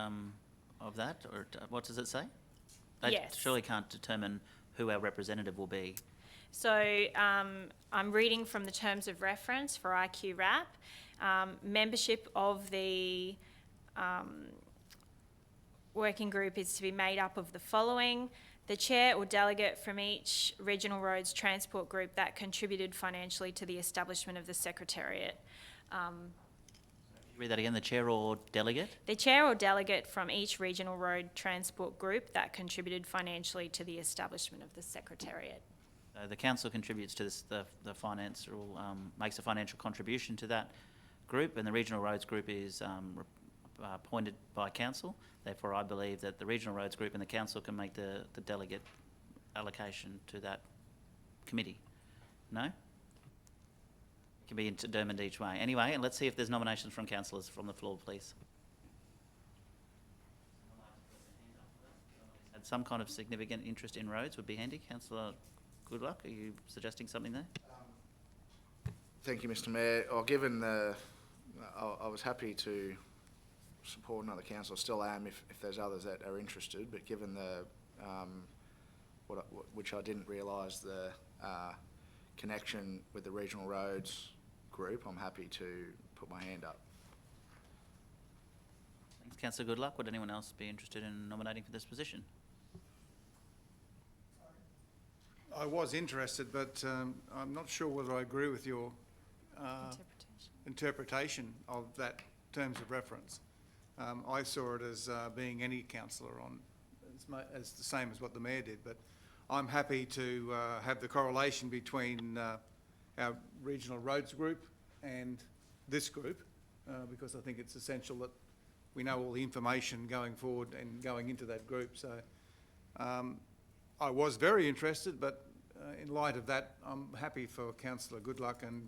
of that, or what does it say? They Yes. surely can't determine who our representative will be. So I'm reading from the terms of reference for IQRAP. Membership of the working group is to be made up of the following: the chair or delegate from each Regional Roads Transport Group that contributed financially to the establishment of the Secretariat. Read that again, the chair or delegate? The chair or delegate from each Regional Road Transport Group that contributed financially to the establishment of the Secretariat. The council contributes to this, the financial, makes a financial contribution to that group, and the Regional Roads Group is appointed by council. Therefore, I believe that the Regional Roads Group and the council can make the delegate allocation to that committee. No? It can be determined each way. Anyway, and let's see if there's nominations from councillors from the floor, please. Had some kind of significant interest in roads would be handy. Councillor Goodluck, are you suggesting something there? Thank you, Mr Mayor. Given the... I was happy to support another council, still am if there's others that are interested, but given the... which I didn't realise, the connection with the Regional Roads Group, I'm happy to put my hand up. Thanks, Councillor Goodluck. Would anyone else be interested in nominating for this position? I was interested, but I'm not sure whether I agree with your interpretation of that terms of reference. I saw it as being any councillor on, as the same as what the Mayor did, but I'm happy to have the correlation between our regional roads group and this group, because I think it's essential that we know all the information going forward and going into that group. So I was very interested, but in light of that, I'm happy for Councillor Goodluck and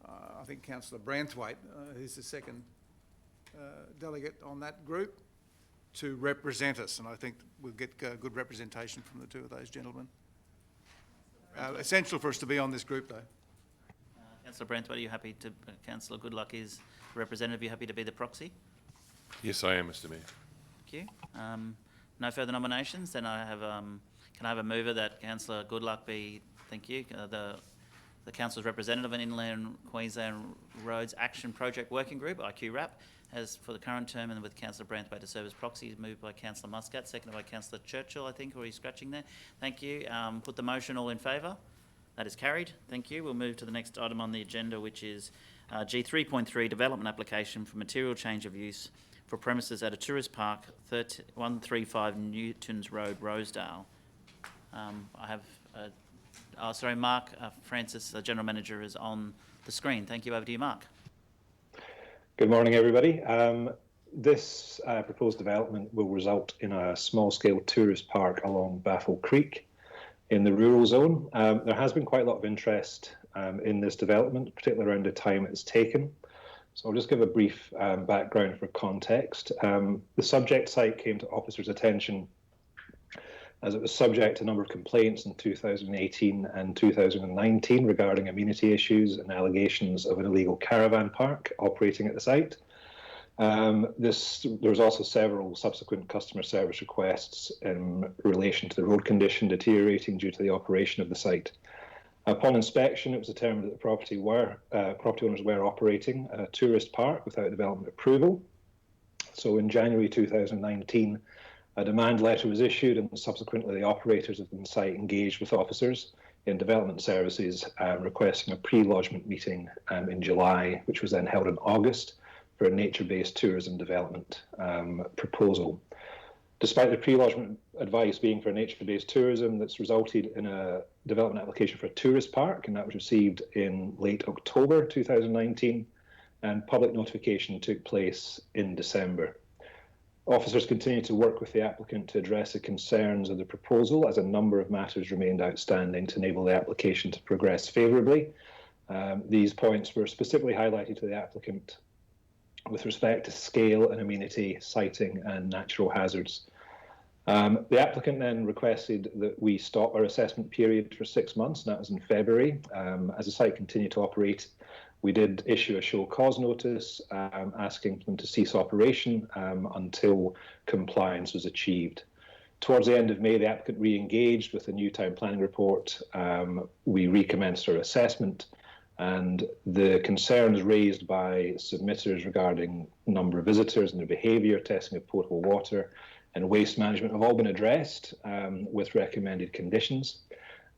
I think Councillor Branthwaite, who's the second delegate on that group, to represent us, and I think we'll get good representation from the two of those gentlemen. Essential for us to be on this group, though. Councillor Branthwaite, are you happy to, Councillor Goodluck is representative, are you happy to be the proxy? Yes, I am, Mr Mayor. Thank you. No further nominations, then I have, can I have a mover that Councillor Goodluck be, thank you, the Council's representative of an Inland Queensland Roads Action Project Working Group, IQRAP, as for the current term, and with Councillor Branthwaite to serve as proxy, moved by Councillor Muscat, seconded by Councillor Churchill, I think, or are you scratching there? Thank you. Put the motion, all in favour? That is carried. Thank you. We'll move to the next item on the agenda, which is G3.3, development application for material change of use for premises at a tourist park, 135 Newtons Road, Rosedale. I have, Mark Francis, the General Manager, is on the screen. Thank you. Over to you, Mark. Good morning, everybody. This proposed development will result in a small-scale tourist park along Baffle Creek in the rural zone. There has been quite a lot of interest in this development, particularly around the time it's taken. So I'll just give a brief background for context. The subject site came to officers' attention as it was subject to a number of complaints in 2018 and 2019 regarding amenity issues and allegations of an illegal caravan park operating at the site. There was also several subsequent customer service requests in relation to the road condition deteriorating due to the operation of the site. Upon inspection, it was determined that the property owners were operating a tourist park without development approval. So in January 2019, a demand letter was issued, and subsequently the operators of the site engaged with officers in development services, requesting a pre-lodgement meeting in July, which was then held in August for a nature-based tourism development proposal. Despite the pre-lodgement advice being for nature-based tourism, that's resulted in a development application for a tourist park, and that was received in late October 2019, and public notification took place in December. Officers continued to work with the applicant to address the concerns of the proposal, as a number of matters remained outstanding to enable the application to progress favourably. These points were specifically highlighted to the applicant with respect to scale and amenity, siting and natural hazards. The applicant then requested that we stop our assessment period for 6 months, and that was in February. As the site continued to operate, we did issue a show cause notice asking them to cease operation until compliance was achieved. Towards the end of May, the applicant re-engaged with a new town planning report. We recommenced our assessment, and the concerns raised by submitters regarding number of visitors and their behaviour, testing of potable water and waste management have all been addressed with recommended conditions.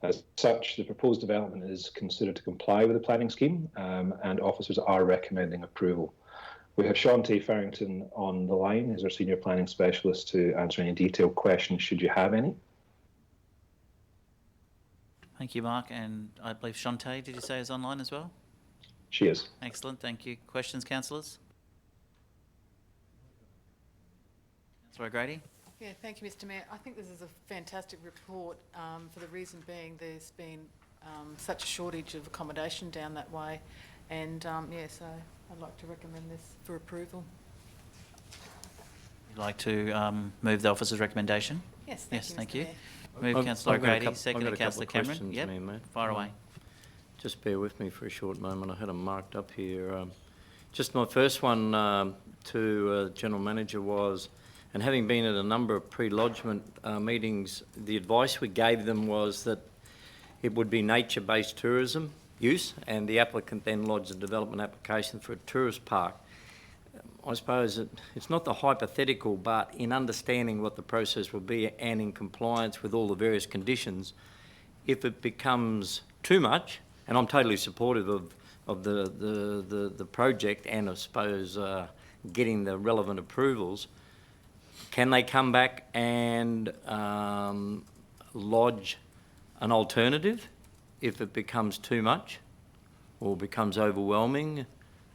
As such, the proposed development is considered to comply with the planning scheme, and officers are recommending approval. We have Shantae Farrington on the line, who's our Senior Planning Specialist, to answer any detailed questions should you have any. Thank you, Mark. And I believe Shantae, did you say, is online as well? She is. Excellent. Thank you. Questions, councillors? Councillor O'Grady? Yeah, thank you, Mr Mayor. I think this is a fantastic report for the reason being there's been such a shortage of accommodation down that way, and yeah, so I'd like to recommend this for approval. You'd like to move the officer's recommendation? Yes, thank you. Mr. Mayor. Move Councillor O'Grady, seconded Councillor Cameron. Yep, fire away. Just bear with me for a short moment. I had them marked up here. Just my first one to General Manager was, and having been at a number of pre-lodgement meetings, the advice we gave them was that it would be nature-based tourism use, and the applicant then lodged a development application for a tourist park. I suppose it's not the hypothetical, but in understanding what the process will be and in compliance with all the various conditions, if it becomes too much, and I'm totally supportive of the project and I suppose getting the relevant approvals, can they come back and lodge an alternative if it becomes too much or becomes overwhelming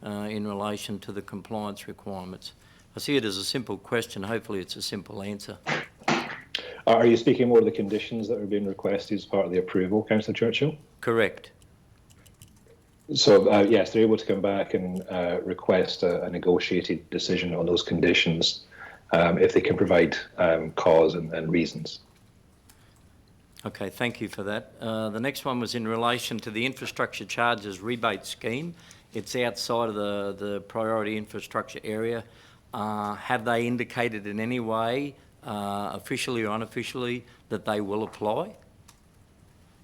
in relation to the compliance requirements? I see it as a simple question. Hopefully it's a simple answer. Are you speaking more of the conditions that are being requested as part of the approval, Councillor Churchill? Correct. So yes, they're able to come back and request a negotiated decision on those conditions if they can provide cause and reasons. Okay, thank you for that. The next one was in relation to the infrastructure charges rebate scheme. It's outside of the priority infrastructure area. Have they indicated in any way, officially or unofficially, that they will apply,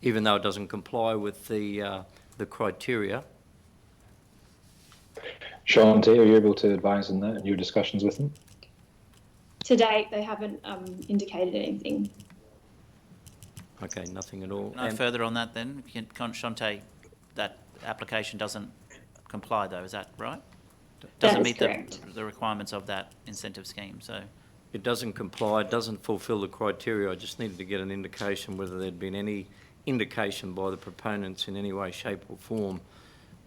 even though it doesn't comply with the criteria? Shantae, are you able to advise on that in your discussions with them? To date, they haven't indicated anything. Okay, nothing at all. No further on that then? If you can, Shantae, that application doesn't comply though, is that right? Doesn't meet the requirements of that incentive scheme, so. It doesn't comply, it doesn't fulfil the criteria. I just needed to get an indication whether there'd been any indication by the proponents in any way, shape or form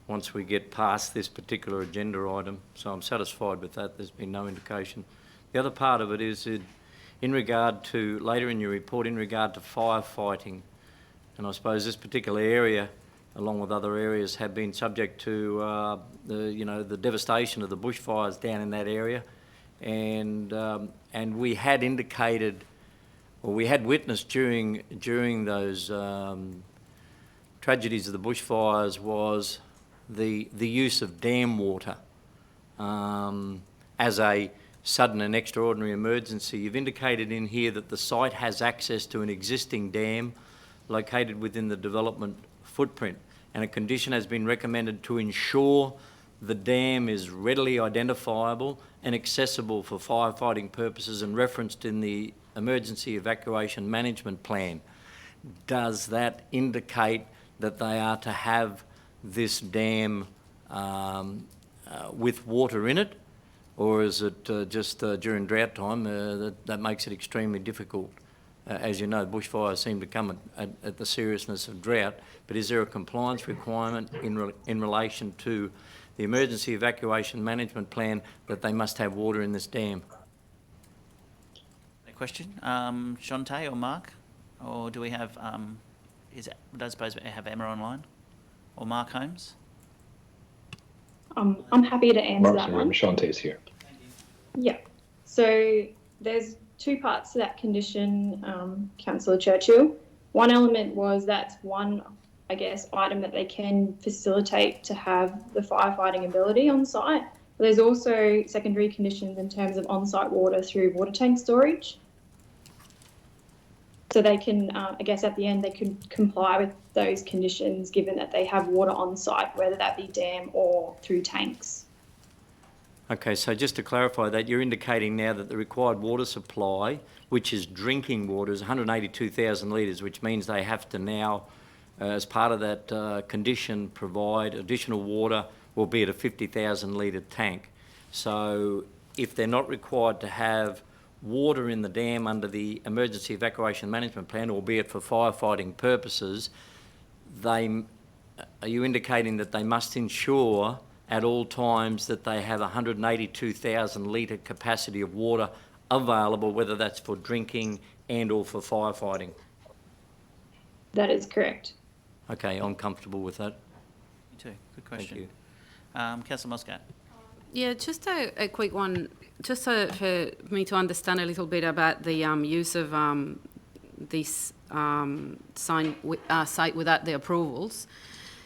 once we get past this particular agenda item. So I'm satisfied with that. There's been no indication. The other part of it is in regard to, later in your report, in regard to firefighting, and I suppose this particular area, along with other areas, have been subject to the devastation of the bushfires down in that area, and we had indicated, or we had witnessed during those tragedies of the bushfires was the use of dam water as a sudden and extraordinary emergency. You've indicated in here that the site has access to an existing dam located within the development footprint, and a condition has been recommended to ensure the dam is readily identifiable and accessible for firefighting purposes and referenced in the emergency evacuation management plan. Does that indicate that they are to have this dam with water in it, or is it just during drought time that makes it extremely difficult? As you know, bushfires seem to come at the seriousness of drought, but is there a compliance requirement in relation to the emergency evacuation management plan that they must have water in this dam? A question? Shantae or Mark? Or do we have, I suppose we have Emma online? Or Mark Holmes? I'm happy to answer that one. Shantae's here. Yeah. So there's two parts to that condition, Councillor Churchill. One element was that's one, I guess, item that they can facilitate to have the firefighting ability on site. But there's also secondary conditions in terms of on-site water through water tank storage. So they can, I guess at the end, they could comply with those conditions given that they have water on site, whether that be dam or through tanks. Okay, so just to clarify that, you're indicating now that the required water supply, which is drinking water, is 182,000 litres, which means they have to now, as part of that condition, provide additional water, albeit a 50,000 litre tank. So if they're not required to have water in the dam under the emergency evacuation management plan, albeit for firefighting purposes, are you indicating that they must ensure at all times that they have 182,000 litre capacity of water available, whether that's for drinking and or for firefighting? That is correct. Okay, I'm comfortable with that. Me too. Good question. Thank you. Councillor Muscat. Yeah, just a quick one, just for me to understand a little bit about the use of this site without the approvals.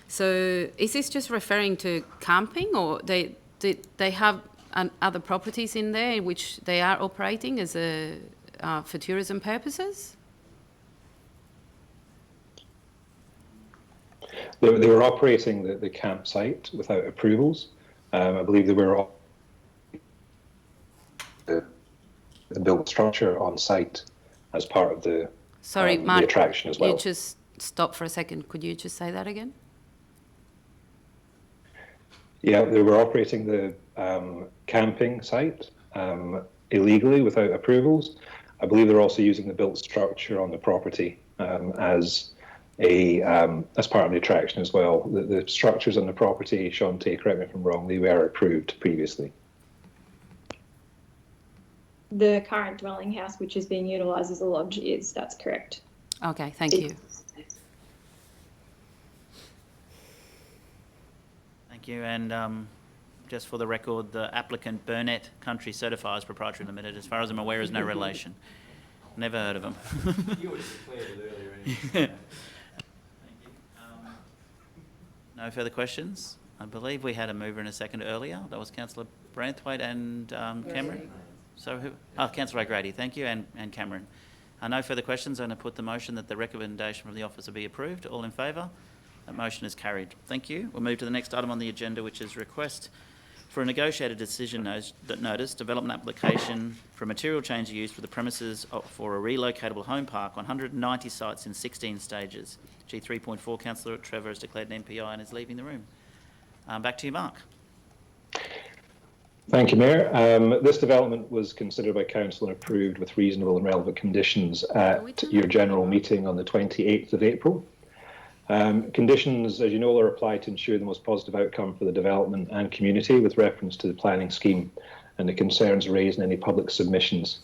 So is this just referring to camping, or they have other properties in there in which they are operating as for tourism purposes? They were operating the campsite without approvals. I believe they were the built structure on site as part of the Sorry, Mark, the attraction as well. You just stop for a second. Could you just say that again? Yeah, they were operating the camping site illegally without approvals. I believe they're also using the built structure on the property as as part of the attraction as well. The structures on the property, Shantae, correct me if I'm wrong, they were approved previously. The current dwelling house, which is being utilised as a lodge, is, that's correct. Okay, thank you. Thank you. And just for the record, the applicant Burnett Country Certifiers Proprietary Limited, as far as I'm aware, is no relation. Never heard of them. You would have declared it earlier anyway. Thank you. No further questions? I believe we had a mover and a second earlier. That was Councillor Branthwaite and Cameron. So who? Oh, Councillor O'Grady, thank you, and Cameron. No further questions. I'm going to put the motion that the recommendation from the officer be approved. All in favour? That motion is carried. Thank you. We'll move to the next item on the agenda, which is request for a negotiated decision notice, development application for a material change of use for the premises for a relocatable home park on 190 sites in 16 stages. G3.4, Councillor Trevor has declared an MPI and is leaving the room. Back to you, Mark. Thank you, Mayor. This development was considered by Council and approved with reasonable and relevant conditions at your general meeting on the 28th of April. Conditions, as you know, are applied to ensure the most positive outcome for the development and community with reference to the planning scheme and the concerns raised in any public submissions.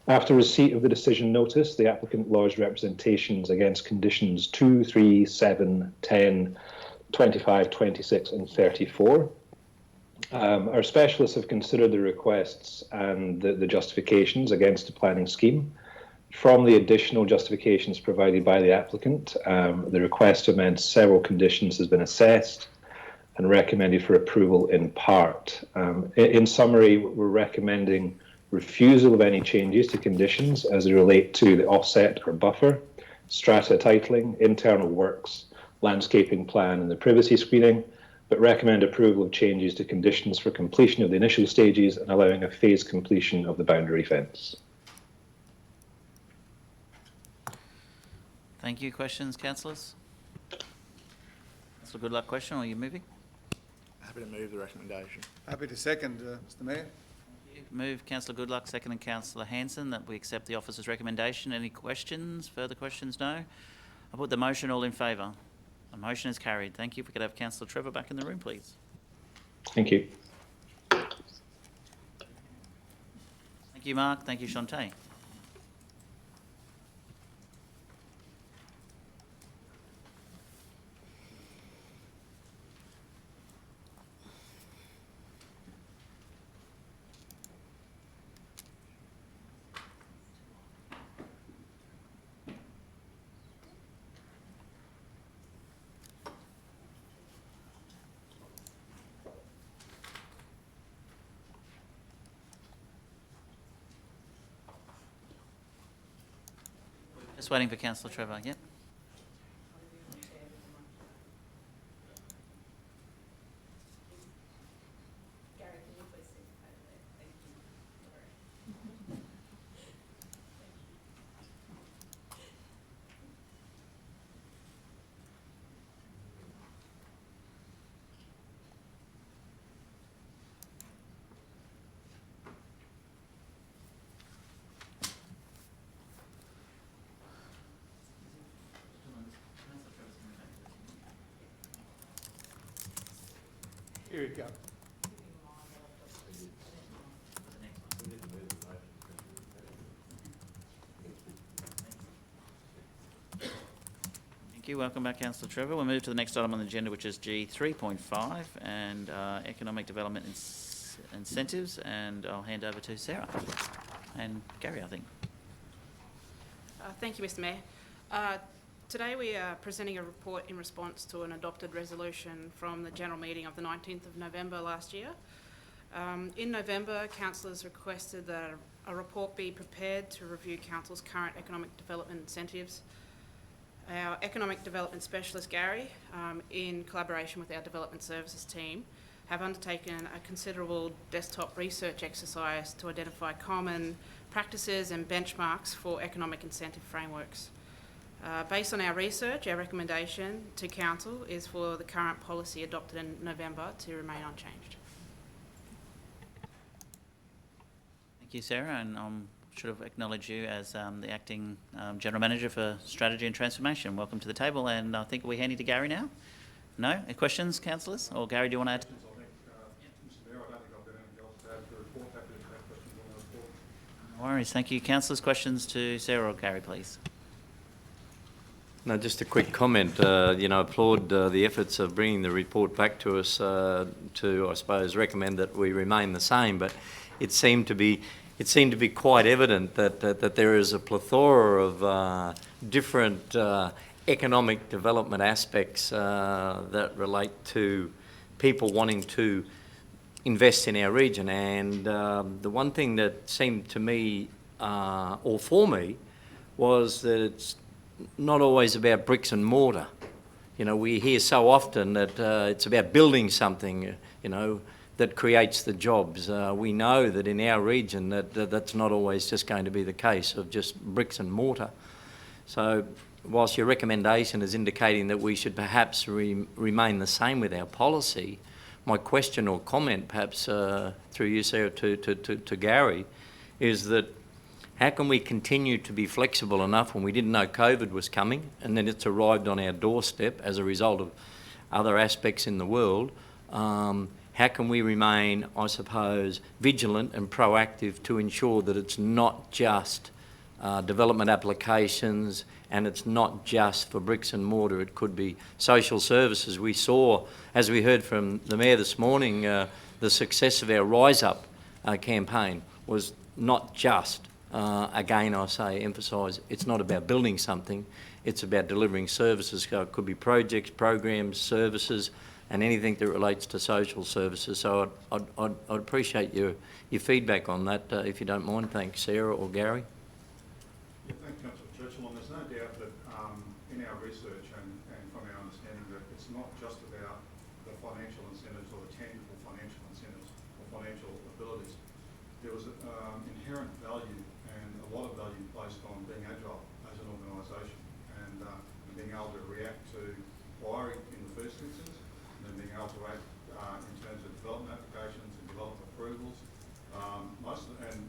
After receipt of the decision notice, the applicant lodged representations against conditions 2, 3, 7, 10, 25, 26 and 34. Our specialists have considered the requests and the justifications against the planning scheme. From the additional justifications provided by the applicant, the request to amend several conditions has been assessed and recommended for approval in part. In summary, we're recommending refusal of any changes to conditions as they relate to the offset or buffer, strata titling, internal works, landscaping plan and the privacy screening, but recommend approval of changes to conditions for completion of the initial stages and allowing a phased completion of the boundary fence. Thank you. Questions, councillors? Councillor Goodluck, question, or are you moving? Happy to move the recommendation. Happy to second, Mr Mayor. Move Councillor Goodluck, second and Councillor Hanson that we accept the officer's recommendation. Any questions? Further questions? No. I put the motion. All in favour? The motion is carried. Thank you. If we could have Councillor Trevor back in the room, please. Thank you. Thank you, Mark. Thank you, Shantae. Just waiting for Councillor Trevor. Yep. Here you go. Thank you. Welcome back, Councillor Trevor. We'll move to the next item on the agenda, which is G3.5 and economic development incentives. And I'll hand over to Sarah and Gary, I think. Thank you, Mr Mayor. Today we are presenting a report in response to an adopted resolution from the general meeting of the 19th of November last year. In November, councillors requested that a report be prepared to review council's current economic development incentives. Our economic development specialist, Gary, in collaboration with our development services team, have undertaken a considerable desktop research exercise to identify common practices and benchmarks for economic incentive frameworks. Based on our research, our recommendation to Council is for the current policy adopted in November to remain unchanged. Thank you, Sarah. And should have acknowledged you as the acting General Manager for Strategy and Transformation. Welcome to the table, and I think we're handing to Gary now. No? Any questions, councillors? Or Gary, do you want to add? No worries. Thank you. Councillors, questions to Sarah or Gary, please. No, just a quick comment. Applaud the efforts of bringing the report back to us to, I suppose, recommend that we remain the same. But it seemed to be quite evident that there is a plethora of different economic development aspects that relate to people wanting to invest in our region. And the one thing that seemed to me, or for me, was that it's not always about bricks and mortar. We hear so often that it's about building something, that creates the jobs. We know that in our region that's not always just going to be the case of just bricks and mortar. So whilst your recommendation is indicating that we should perhaps remain the same with our policy, my question or comment, perhaps through you, Sarah, to Gary, is that how can we continue to be flexible enough when we didn't know COVID was coming and then it's arrived on our doorstep as a result of other aspects in the world? How can we remain, I suppose, vigilant and proactive to ensure that it's not just development applications and it's not just for bricks and mortar, it could be social services. We saw, as we heard from the Mayor this morning, the success of our Rise Up campaign was not just, again I say, emphasise, it's not about building something, it's about delivering services. So it could be projects, programs, services, and anything that relates to social services. So I'd appreciate your feedback on that, if you don't mind. Thanks, Sarah or Gary. Yeah, thank you, Councillor Churchill. And there's no doubt that in our research and from our understanding that it's not just about the financial incentives or the tangible financial incentives or financial abilities. There was inherent value and a lot of value placed on being agile as an organisation and being able to react to inquiry in the first instance, and then being able to act in terms of development applications and development approvals. And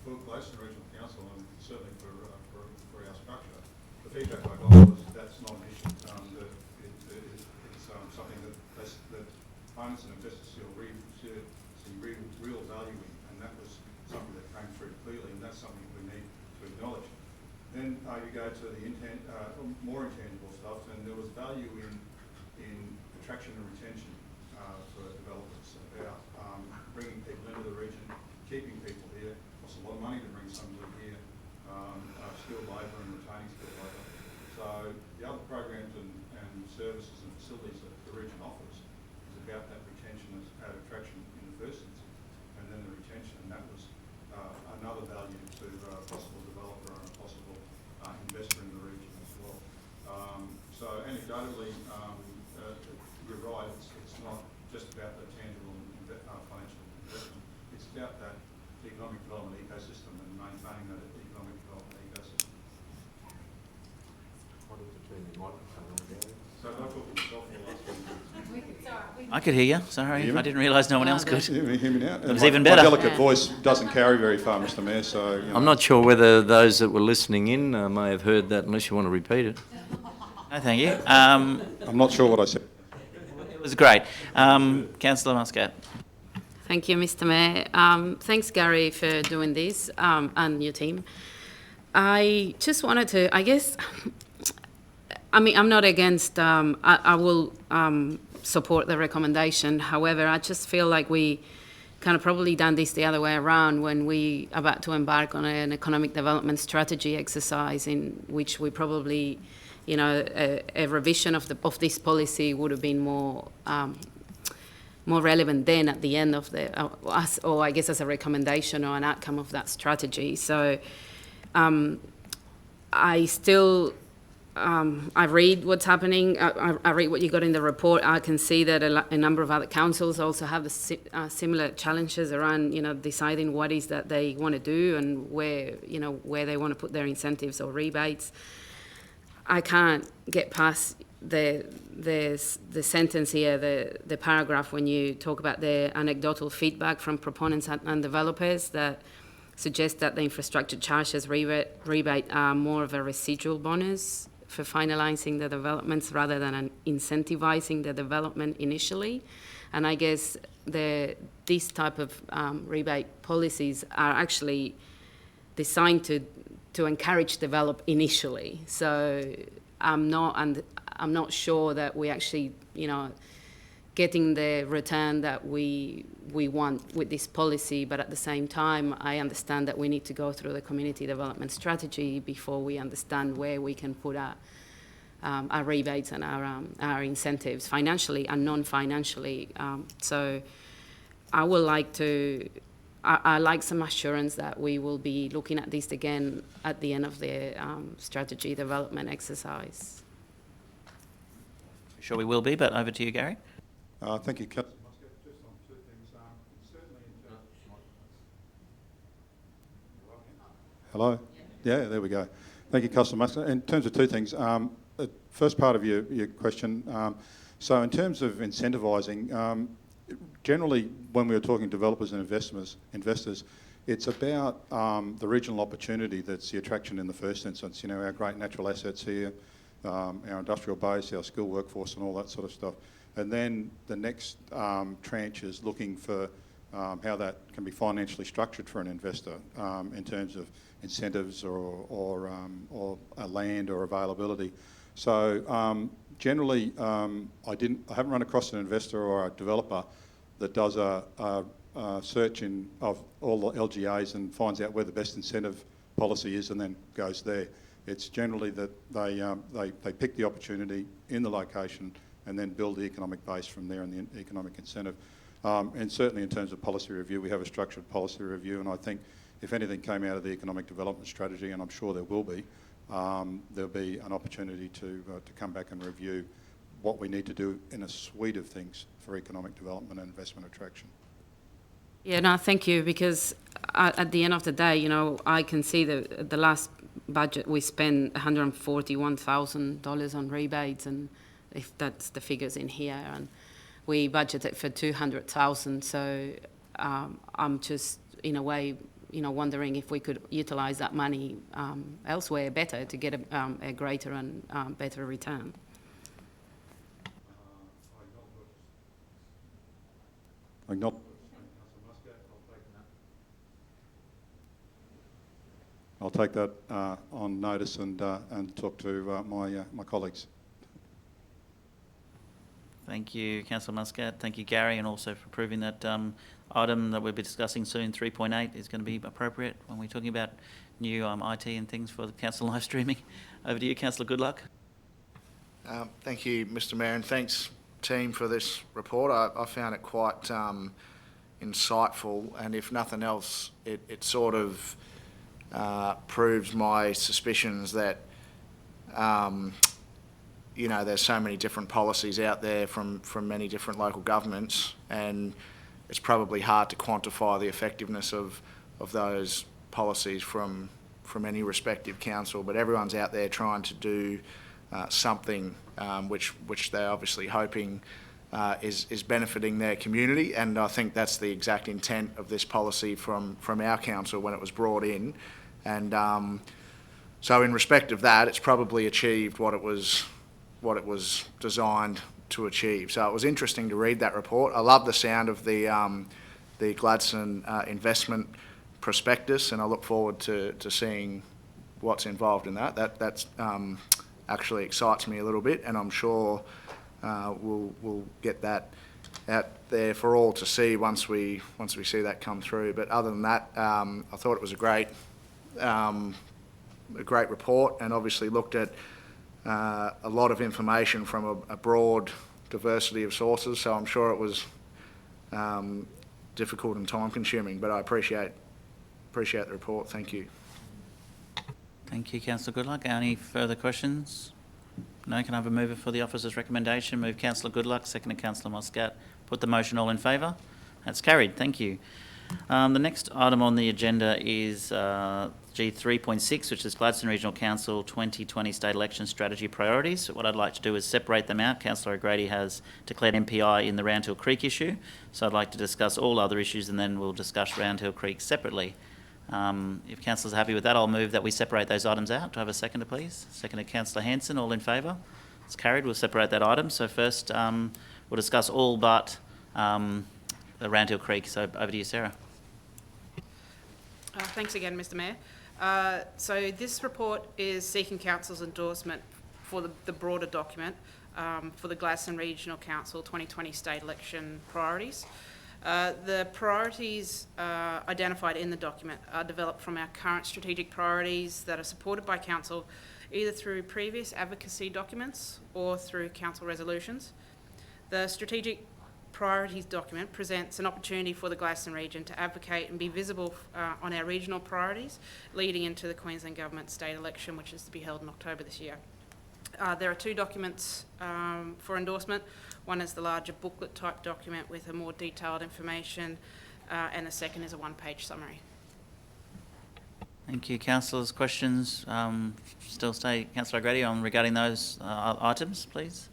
for Gladstone Regional Council and certainly for our structure, the feedback I got was that's not an issue. It's something that owners and investors see real value in, and that was something that came through clearly, and that's something we need to acknowledge. Then you go to the more intangible stuff, and there was value in attraction and retention for developers, about bringing people into the region, keeping people here. Costs a lot of money to bring somebody here, skilled labour and retaining skilled labour. So the other programs and services and facilities that the region offers is about that retention and attraction in the first instance, and then the retention, and that was another value to a possible developer and a possible investor in the region as well. So anecdotally, you're right, it's not just about the tangible financial investment, it's about that economic development ecosystem and maintaining that economic development ecosystem. So don't talk to yourself for the last 20 minutes. I could hear you. Sorry, I didn't realise no one else could. You hear me now? It was even better. My delicate voice doesn't carry very far, Mr Mayor, so... I'm not sure whether those that were listening in may have heard that, unless you want to repeat it. No, thank you. I'm not sure what I said. It was great. Councillor Muscat. Thank you, Mr Mayor. Thanks, Gary, for doing this, and your team. I just wanted to, I'm not against, I will support the recommendation. However, I just feel like we kind of probably done this the other way around when we about to embark on an economic development strategy exercise, in which we probably, a revision of this policy would have been more relevant then at the end of or I guess as a recommendation or an outcome of that strategy. So I still, I read what's happening, I read what you got in the report. I can see that a number of other councils also have the similar challenges around, deciding what is that they want to do and where they want to put their incentives or rebates. I can't get past the sentence here, the paragraph when you talk about the anecdotal feedback from proponents and developers that suggest that the infrastructure charges rebate are more of a residual bonus for finalising the developments rather than incentivising the development initially. And I guess these type of rebate policies are actually designed to encourage develop initially. So I'm not sure that we actually, getting the return that we want with this policy, but at the same time, I understand that we need to go through the community development strategy before we understand where we can put our rebates and our incentives financially and non-financially. So I would like to, I like some assurance that we will be looking at this again at the end of the strategy development exercise. Sure we will be, but over to you, Gary. Thank you, Councillor Muscat. Just on two things. Certainly in terms of... Hello? Yeah, there we go. Thank you, Councillor Muscat. In terms of two things, the first part of your question, so in terms of incentivising, generally when we were talking developers and investors, it's about the regional opportunity that's the attraction in the first instance. Our great natural assets here, our industrial base, our skilled workforce and all that sort of stuff. And then the next tranche is looking for how that can be financially structured for an investor in terms of incentives or land or availability. So generally, I haven't run across an investor or a developer that does a search of all the LGAs and finds out where the best incentive policy is and then goes there. It's generally that they pick the opportunity in the location and then build the economic base from there and the economic incentive. And certainly in terms of policy review, we have a structured policy review, and I think if anything came out of the economic development strategy, and I'm sure there will be, there'll be an opportunity to come back and review what we need to do in a suite of things for economic development and investment attraction. Yeah, no, thank you, because at the end of the day, I can see the last budget we spent $141,000 on rebates, and if that's the figures in here, and we budgeted for $200,000. So I'm just, in a way, wondering if we could utilise that money elsewhere better to get a greater and better return. I'll take that on notice and talk to my colleagues. Thank you, Councillor Muscat. Thank you, Gary, and also for proving that item that we'll be discussing soon, 3.8, is going to be appropriate when we're talking about new IT and things for the council live streaming. Over to you, Councillor Goodluck. Thank you, Mr Mayor, and thanks, team, for this report. I found it quite insightful, and if nothing else, it sort of proves my suspicions that there's so many different policies out there from many different local governments, and it's probably hard to quantify the effectiveness of those policies from any respective council, but everyone's out there trying to do something which they're obviously hoping is benefiting their community, and I think that's the exact intent of this policy from our council when it was brought in. And so in respect of that, it's probably achieved what it was designed to achieve. So it was interesting to read that report. I love the sound of the Gladstone investment prospectus, and I look forward to seeing what's involved in that. That's actually excites me a little bit, and I'm sure we'll get that out there for all to see once we see that come through. But other than that, I thought it was a great report, and obviously looked at a lot of information from a broad diversity of sources, so I'm sure it was difficult and time consuming, but I appreciate the report. Thank you. Thank you, Councillor Goodluck. Any further questions? No. Can I have a mover for the officer's recommendation? Move Councillor Goodluck, seconded Councillor Muscat. Put the motion. All in favour? That's carried. Thank you. The next item on the agenda is G3.6, which is Gladstone Regional Council 2020 State Election Strategy Priorities. What I'd like to do is separate them out. Councillor O'Grady has declared MPI in the Round Hill Creek issue, so I'd like to discuss all other issues and then we'll discuss Round Hill Creek separately. If councillors are happy with that, I'll move that we separate those items out. Do I have a seconder, please? Seconded, Councillor Hanson. All in favour? It's carried. We'll separate that item. So first, we'll discuss all but the Round Hill Creek. So over to you, Sarah. Thanks again, Mr Mayor. So this report is seeking council's endorsement for the broader document for the Gladstone Regional Council 2020 state election priorities. The priorities identified in the document are developed from our current strategic priorities that are supported by council either through previous advocacy documents or through council resolutions. The strategic priorities document presents an opportunity for the Gladstone region to advocate and be visible on our regional priorities leading into the Queensland Government state election, which is to be held in October this year. There are two documents for endorsement. One is the larger booklet type document with a more detailed information, and the second is a one-page summary. Thank you, councillors. Questions? Still stay, Councillor O'Grady, on regarding those items, please.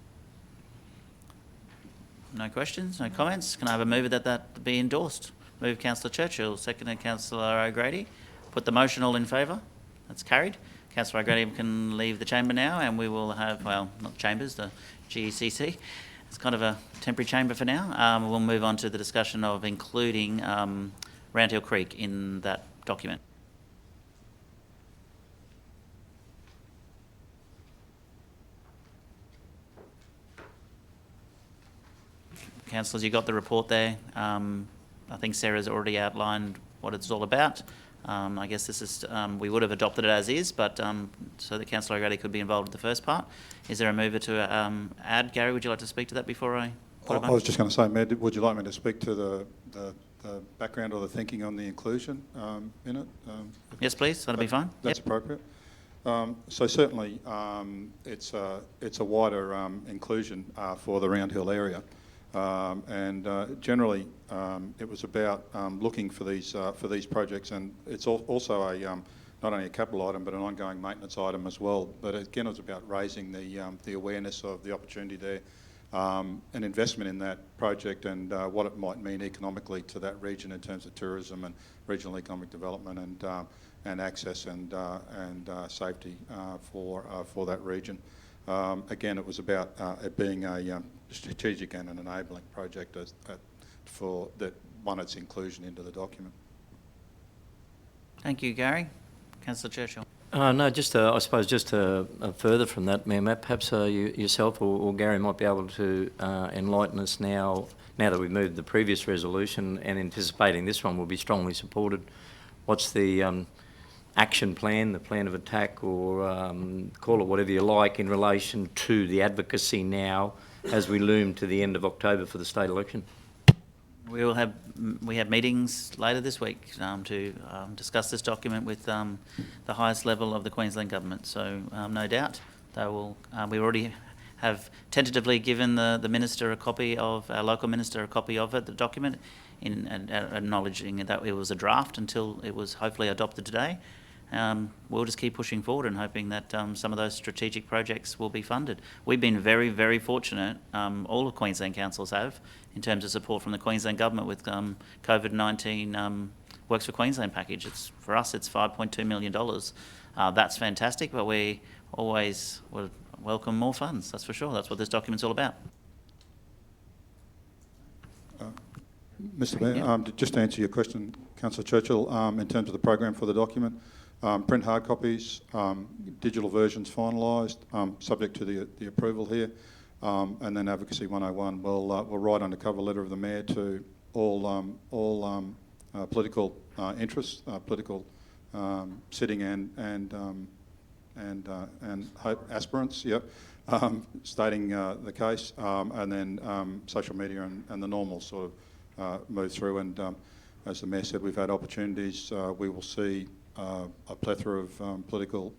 No questions, no comments. Can I have a mover that be endorsed? Move Councillor Churchill, seconded Councillor O'Grady. Put the motion. All in favour? That's carried. Councillor O'Grady can leave the chamber now, and we will have, well, not chambers, the GECC. It's kind of a temporary chamber for now. We'll move on to the discussion of including Round Hill Creek in that document. Councillors, you got the report there. I think Sarah's already outlined what it's all about. I guess this is, we would have adopted it as is, but so that Councillor O'Grady could be involved with the first part. Is there a mover to add? Gary, would you like to speak to that before I put it on? I was just going to say, Mayor, would you like me to speak to the background or the thinking on the inclusion in it? Yes, please. That'll be fine. That's appropriate. So certainly it's a wider inclusion for the Round Hill area. Generally, it was about looking for these projects, and it's also a not only a capital item but an ongoing maintenance item as well. But again, it was about raising the awareness of the opportunity there, an investment in that project, and what it might mean economically to that region in terms of tourism and regional economic development and access and safety for that region. Again, it was about it being a strategic and an enabling project for that won its inclusion into the document. Thank you, Gary. Councillor Churchill. No, just I suppose just further from that, Mayor Matt, perhaps yourself or Gary might be able to enlighten us now that we've moved the previous resolution and anticipating this one will be strongly supported. What's the action plan, the plan of attack, or call it whatever you like, in relation to the advocacy now as we loom to the end of October for the state election? We have meetings later this week to discuss this document with the highest level of the Queensland Government. So no doubt they will. We already have tentatively given the minister a copy of, our local minister a copy of it, the document, in acknowledging that it was a draft until it was hopefully adopted today. We'll just keep pushing forward and hoping that some of those strategic projects will be funded. We've been very, very fortunate, all of Queensland councils have, in terms of support from the Queensland Government with COVID-19 Works for Queensland package. For us, it's $5.2 million. That's fantastic, but we always would welcome more funds, that's for sure. That's what this document's all about. Mr Mayor, just to answer your question, Councillor Churchill, in terms of the program for the document, print hard copies, digital versions finalised, subject to the approval here, and then Advocacy 101 will write on the cover letter of the Mayor to all political interests, political sitting and aspirants, stating the case, and then social media and the normal sort of move through. And as the Mayor said, we've had opportunities. We will see a plethora of political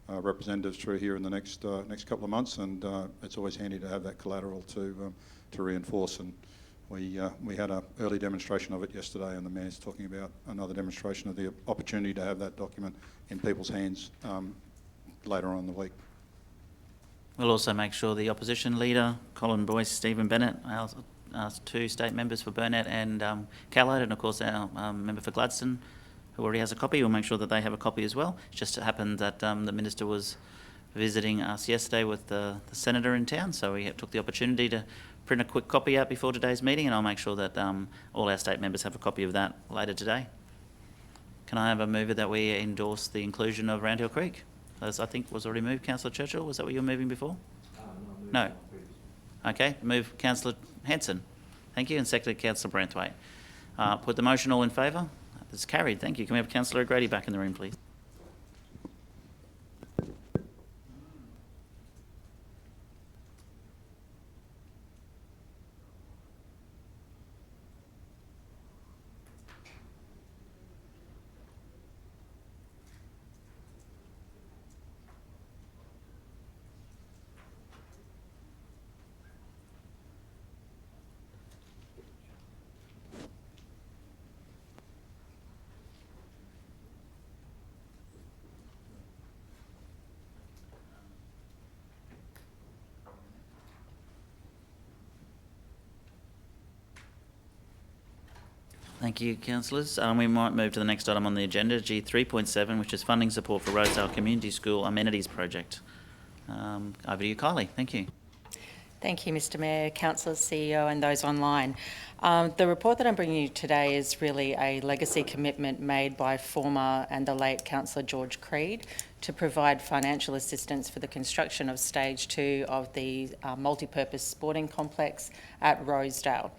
representatives through here in the next couple of months, and it's always handy to have that collateral to reinforce. And we had an early demonstration of it yesterday, and the Mayor's talking about another demonstration of the opportunity to have that document in people's hands later on in the week. We'll also make sure the opposition leader, Colin Boyce, Stephen Bennett, our two state members for Burnett and Callide, and of course our member for Gladstone, who already has a copy. We'll make sure that they have a copy as well. It just happened that the Minister was visiting us yesterday with the Senator in town, so we took the opportunity to print a quick copy out before today's meeting, and I'll make sure that all our state members have a copy of that later today. Can I have a mover that we endorse the inclusion of Round Hill Creek? As I think was already moved. Councillor Churchill, was that what you were moving before? No. Okay, move Councillor Hanson. Thank you, and seconded Councillor Branthwaite. Put the motion, all in favour? It's carried, thank you. Can we have Councillor O'Grady back in the room, please? Thank you, councillors. We might move to the next item on the agenda, G3.7, which is funding support for Rosedale Community School Amenities Project. Over to you, Kylie. Thank you. Thank you, Mr Mayor, councillors, CEO and those online. The report that I'm bringing you today is really a legacy commitment made by former and the late Councillor George Creed to provide financial assistance for the construction of Stage 2 of the multi-purpose sporting complex at Rosedale.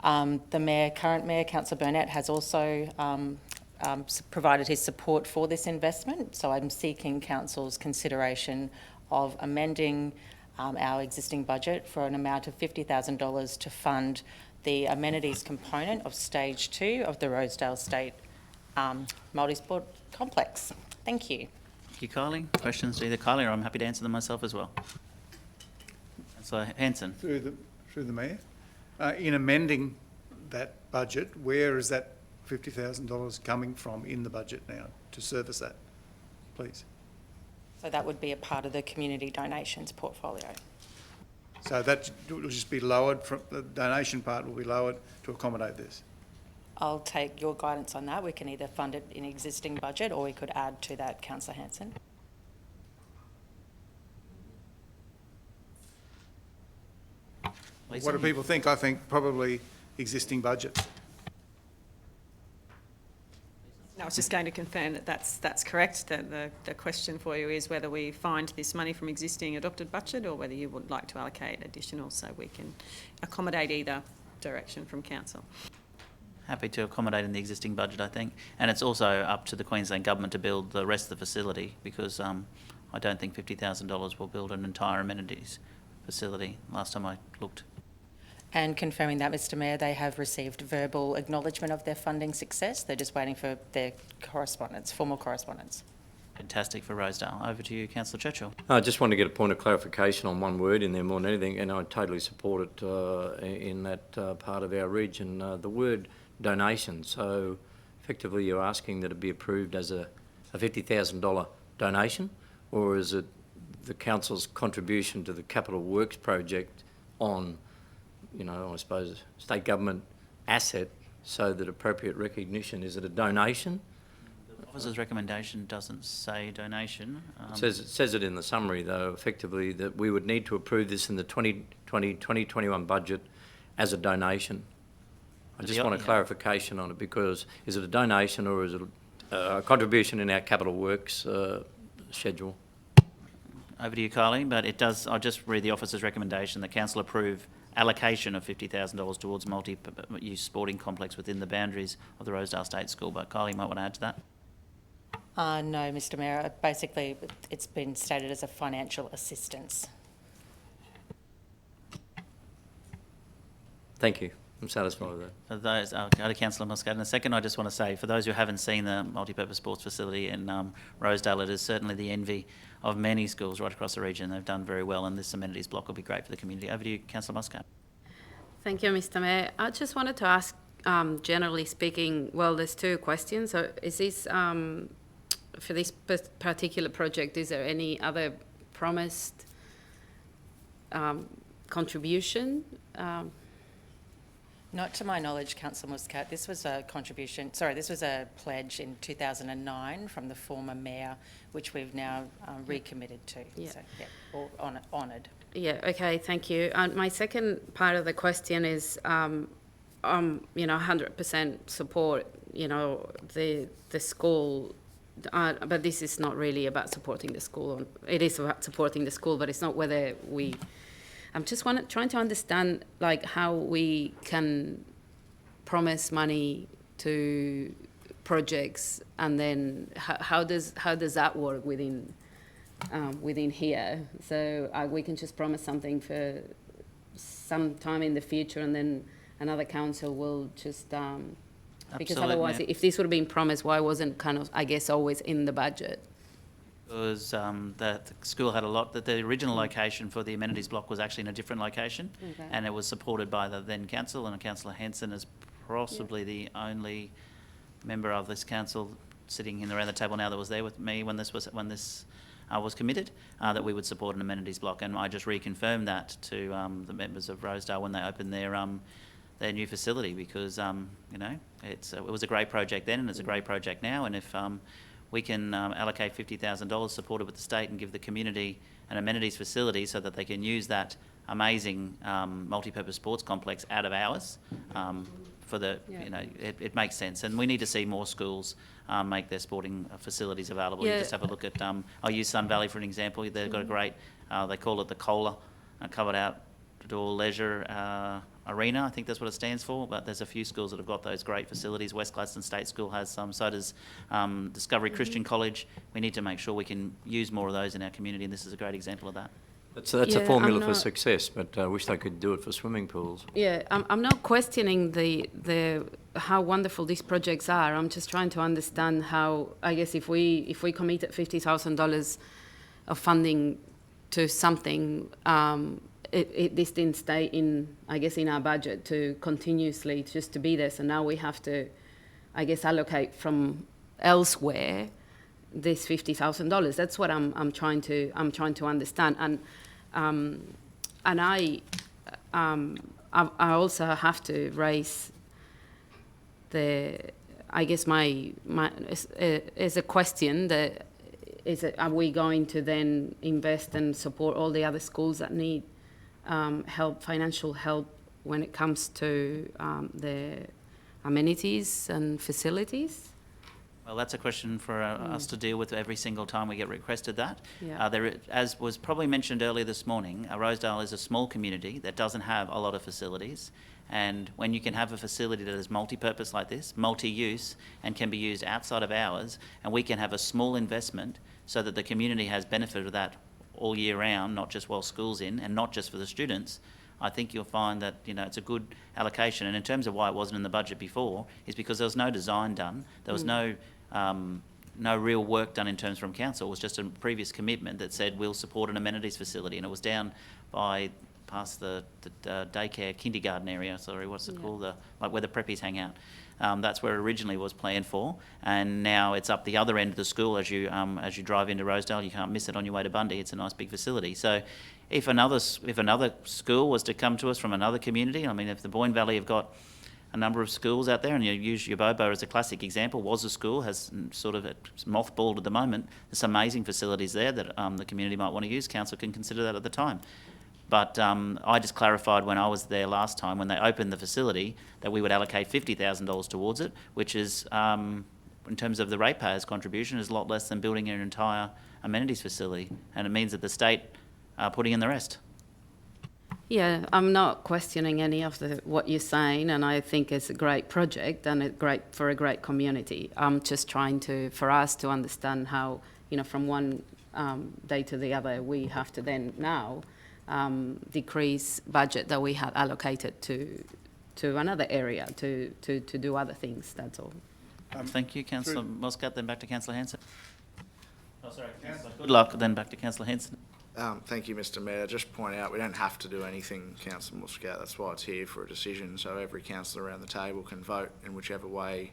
The current Mayor, Councillor Burnett, has also provided his support for this investment, so I'm seeking Council's consideration of amending our existing budget for an amount of $50,000 to fund the amenities component of Stage 2 of the Rosedale State multi-sport complex. Thank you. Thank you, Kylie. Questions to either Kylie, or I'm happy to answer them myself as well. Councillor Hanson. Through the Mayor. In amending that budget, where is that $50,000 coming from in the budget now to service that, please? So that would be a part of the community donations portfolio. So that will just be lowered, from the donation part will be lowered to accommodate this? I'll take your guidance on that. We can either fund it in existing budget or we could add to that, Councillor Hanson. What do people think? I think probably existing budget. I was just going to confirm that that's correct. That the question for you is whether we find this money from existing adopted budget or whether you would like to allocate additional, so we can accommodate either direction from council. Happy to accommodate in the existing budget, I think. And it's also up to the Queensland Government to build the rest of the facility, because I don't think $50,000 will build an entire amenities facility, last time I looked. And confirming that, Mr Mayor, they have received verbal acknowledgement of their funding success. They're just waiting for their correspondence, formal correspondence. Fantastic for Rosedale. Over to you, Councillor Churchill. I just want to get a point of clarification on one word in there more than anything, and I totally support it in that part of our region. The word donation, so effectively you're asking that it be approved as a $50,000 donation, or is it the council's contribution to the capital works project on, you know, I suppose, state government asset, so that appropriate recognition? Is it a donation? The officer's recommendation doesn't say donation. It says it in the summary, though, effectively, that we would need to approve this in the 2020-2021 budget as a donation. I just want a clarification on it, because is it a donation or is it a contribution in our capital works schedule? Over to you, Kylie, but it does, I'll just read the officer's recommendation that council approve allocation of $50,000 towards multi-use sporting complex within the boundaries of the Rosedale State School. But Kylie, you might want to add to that. No, Mr Mayor. Basically, it's been stated as a financial assistance. Thank you. I'm satisfied with that. For those, I'll go to Councillor Muscat in a second. I just want to say, for those who haven't seen the multi-purpose sports facility in Rosedale, it is certainly the envy of many schools right across the region. They've done very well, and this amenities block will be great for the community. Over to you, Councillor Muscat. Thank you, Mr Mayor. I just wanted to ask, generally speaking, well, there's two questions. So is this, for this particular project, is there any other promised contribution? Not to my knowledge, Councillor Muscat. This was a contribution, sorry, this was a pledge in 2009 from the former mayor, which we've now recommitted to. Yeah. So, yeah, or honoured. Yeah, okay, thank you. My second part of the question is, you know, 100% support, you know, the school, but this is not really about supporting the school. It is about supporting the school, but it's not whether we... I'm just trying to understand, like, how we can promise money to projects, and then how does that work within here? So we can just promise something for some time in the future, and then another council will just because otherwise, if this would have been promised, why wasn't kind of, I guess, always in the budget? Because the school had a lot, that the original location for the amenities block was actually in a different location, Okay. and it was supported by the then council, and Councillor Henson is possibly the only member of this council sitting in around the table now that was there with me when this was committed, that we would support an amenities block, and I just reconfirmed that to the members of Rosedale when they opened their new facility, because you know, it was a great project then, and it's a great project now, and if we can allocate $50,000 supported with the state and give the community an amenities facility so that they can use that amazing multi-purpose sports complex out of hours for the, you know, it makes sense. And we need to see more schools make their sporting facilities available. You just have a look at, I'll use Sun Valley for an example. They've got a great, they call it the COLA, covered outdoor leisure arena, I think that's what it stands for, but there's a few schools that have got those great facilities. West Gladstone State School has some, so does Discovery Christian College. We need to make sure we can use more of those in our community, and this is a great example of that. That's a formula for success, but I wish they could do it for swimming pools. Yeah, I'm not questioning the how wonderful these projects are. I'm just trying to understand how, I guess, if we committed $50,000 of funding to something, this didn't stay in, I guess, in our budget to continuously just to be there. So now we have to, I guess, allocate from elsewhere this $50,000. That's what I'm trying to understand. And I also have to raise I guess is a question that are we going to then invest and support all the other schools that need financial help when it comes to the amenities and facilities? Well, that's a question for us to deal with every single time we get requested that. Yeah. As was probably mentioned earlier this morning, Rosedale is a small community that doesn't have a lot of facilities. And when you can have a facility that is multi-purpose like this, multi-use, and can be used outside of hours, and we can have a small investment so that the community has benefit of that all year round, not just while school's in, and not just for the students, I think you'll find that, you know, it's a good allocation. And in terms of why it wasn't in the budget before, is because there was no design done. There was no real work done in terms from council. It was just a previous commitment that said we'll support an amenities facility, and it was down by past the daycare kindergarten area. Sorry, what's it called? Like where the preppies hang out. That's where it originally was planned for, and now it's up the other end of the school. As you drive into Rosedale, you can't miss it on your way to Bundy. It's a nice big facility. So, if another school was to come to us from another community, I mean, if the Boyne Valley have got a number of schools out there, and you use Yobobo as a classic example, was a school, has sort of it's mothballed at the moment. There's some amazing facilities there that the community might want to use. Council can consider that at the time. But I just clarified when I was there last time, when they opened the facility, that we would allocate $50,000 towards it, which is, in terms of the ratepayers' contribution, is a lot less than building an entire amenities facility. And it means that the state are putting in the rest. Yeah, I'm not questioning any of what you're saying, and I think it's a great project and for a great community. I'm just trying for us to understand how, you know, from one day to the other, we have to then now decrease budget that we had allocated to another area to do other things. That's all. Thank you, Councillor Muscat. Then back to Councillor Hanson. Oh, sorry, Councillor. Good luck. Then back to Councillor Hanson. Thank you, Mr Mayor. Just point out we don't have to do anything, Councillor Muscat. That's why it's here for a decision, so every councillor around the table can vote in whichever way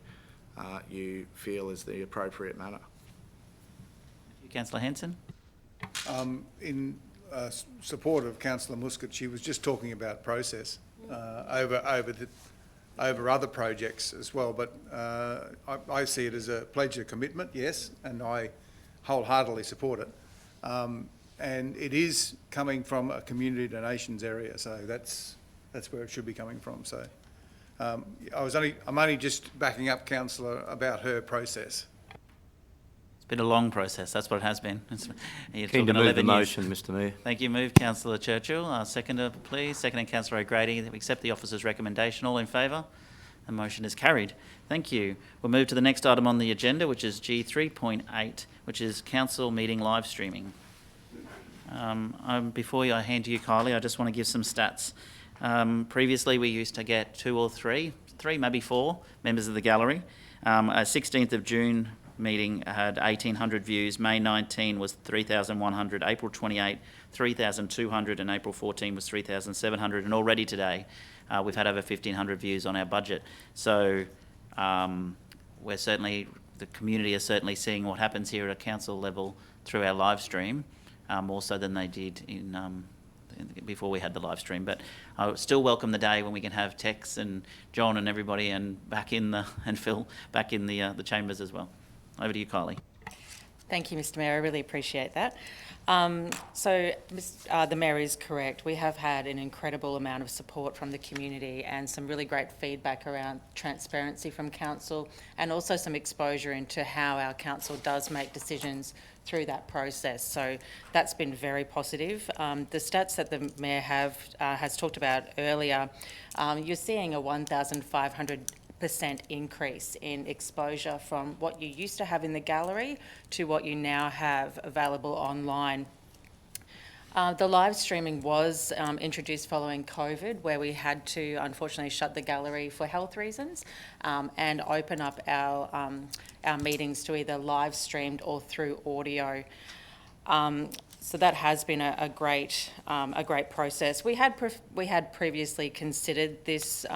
you feel is the appropriate manner. Thank you, Councillor Hanson. In support of Councillor Muscat, she was just talking about process over over other projects as well. But I see it as a pledge of commitment, yes, and I wholeheartedly support it. And it is coming from a community donations area, so that's where it should be coming from. So I'm only just backing up Councillor about her process. It's been a long process, that's what it has been. You're Keen to talking move the 11 years. motion, Mr Mayor. Thank you. Move Councillor Churchill. Seconder, please. Seconding Councillor O'Grady. That we accept the officer's recommendation. All in favour? The motion is carried. Thank you. We'll move to the next item on the agenda, which is G3.8, which is council meeting live streaming. Before I hand to you, Kylie, I just want to give some stats. Previously, we used to get 2 or 3, maybe 4 members of the gallery. A 16th of June meeting had 1,800 views. May 19 was 3,100. April 28, 3,200, and April 14 was 3,700. And already today, we've had over 1,500 views on our budget. So we're certainly, the community is certainly seeing what happens here at a council level through our live stream, more so than they did in before we had the live stream. But I still welcome the day when we can have Tex and John and everybody and Phil back in the chambers as well. Over to you, Kylie. Thank you, Mr Mayor. I really appreciate that. The Mayor is correct. We have had an incredible amount of support from the community and some really great feedback around transparency from council, and also some exposure into how our council does make decisions through that process. So that's been very positive. The stats that the Mayor has talked about earlier, you're seeing a 1,500% increase in exposure from what you used to have in the gallery to what you now have available online. The live streaming was introduced following COVID, where we had to unfortunately shut the gallery for health reasons and open up our meetings to either live streamed or through audio. So that has been a great process. We had previously considered this.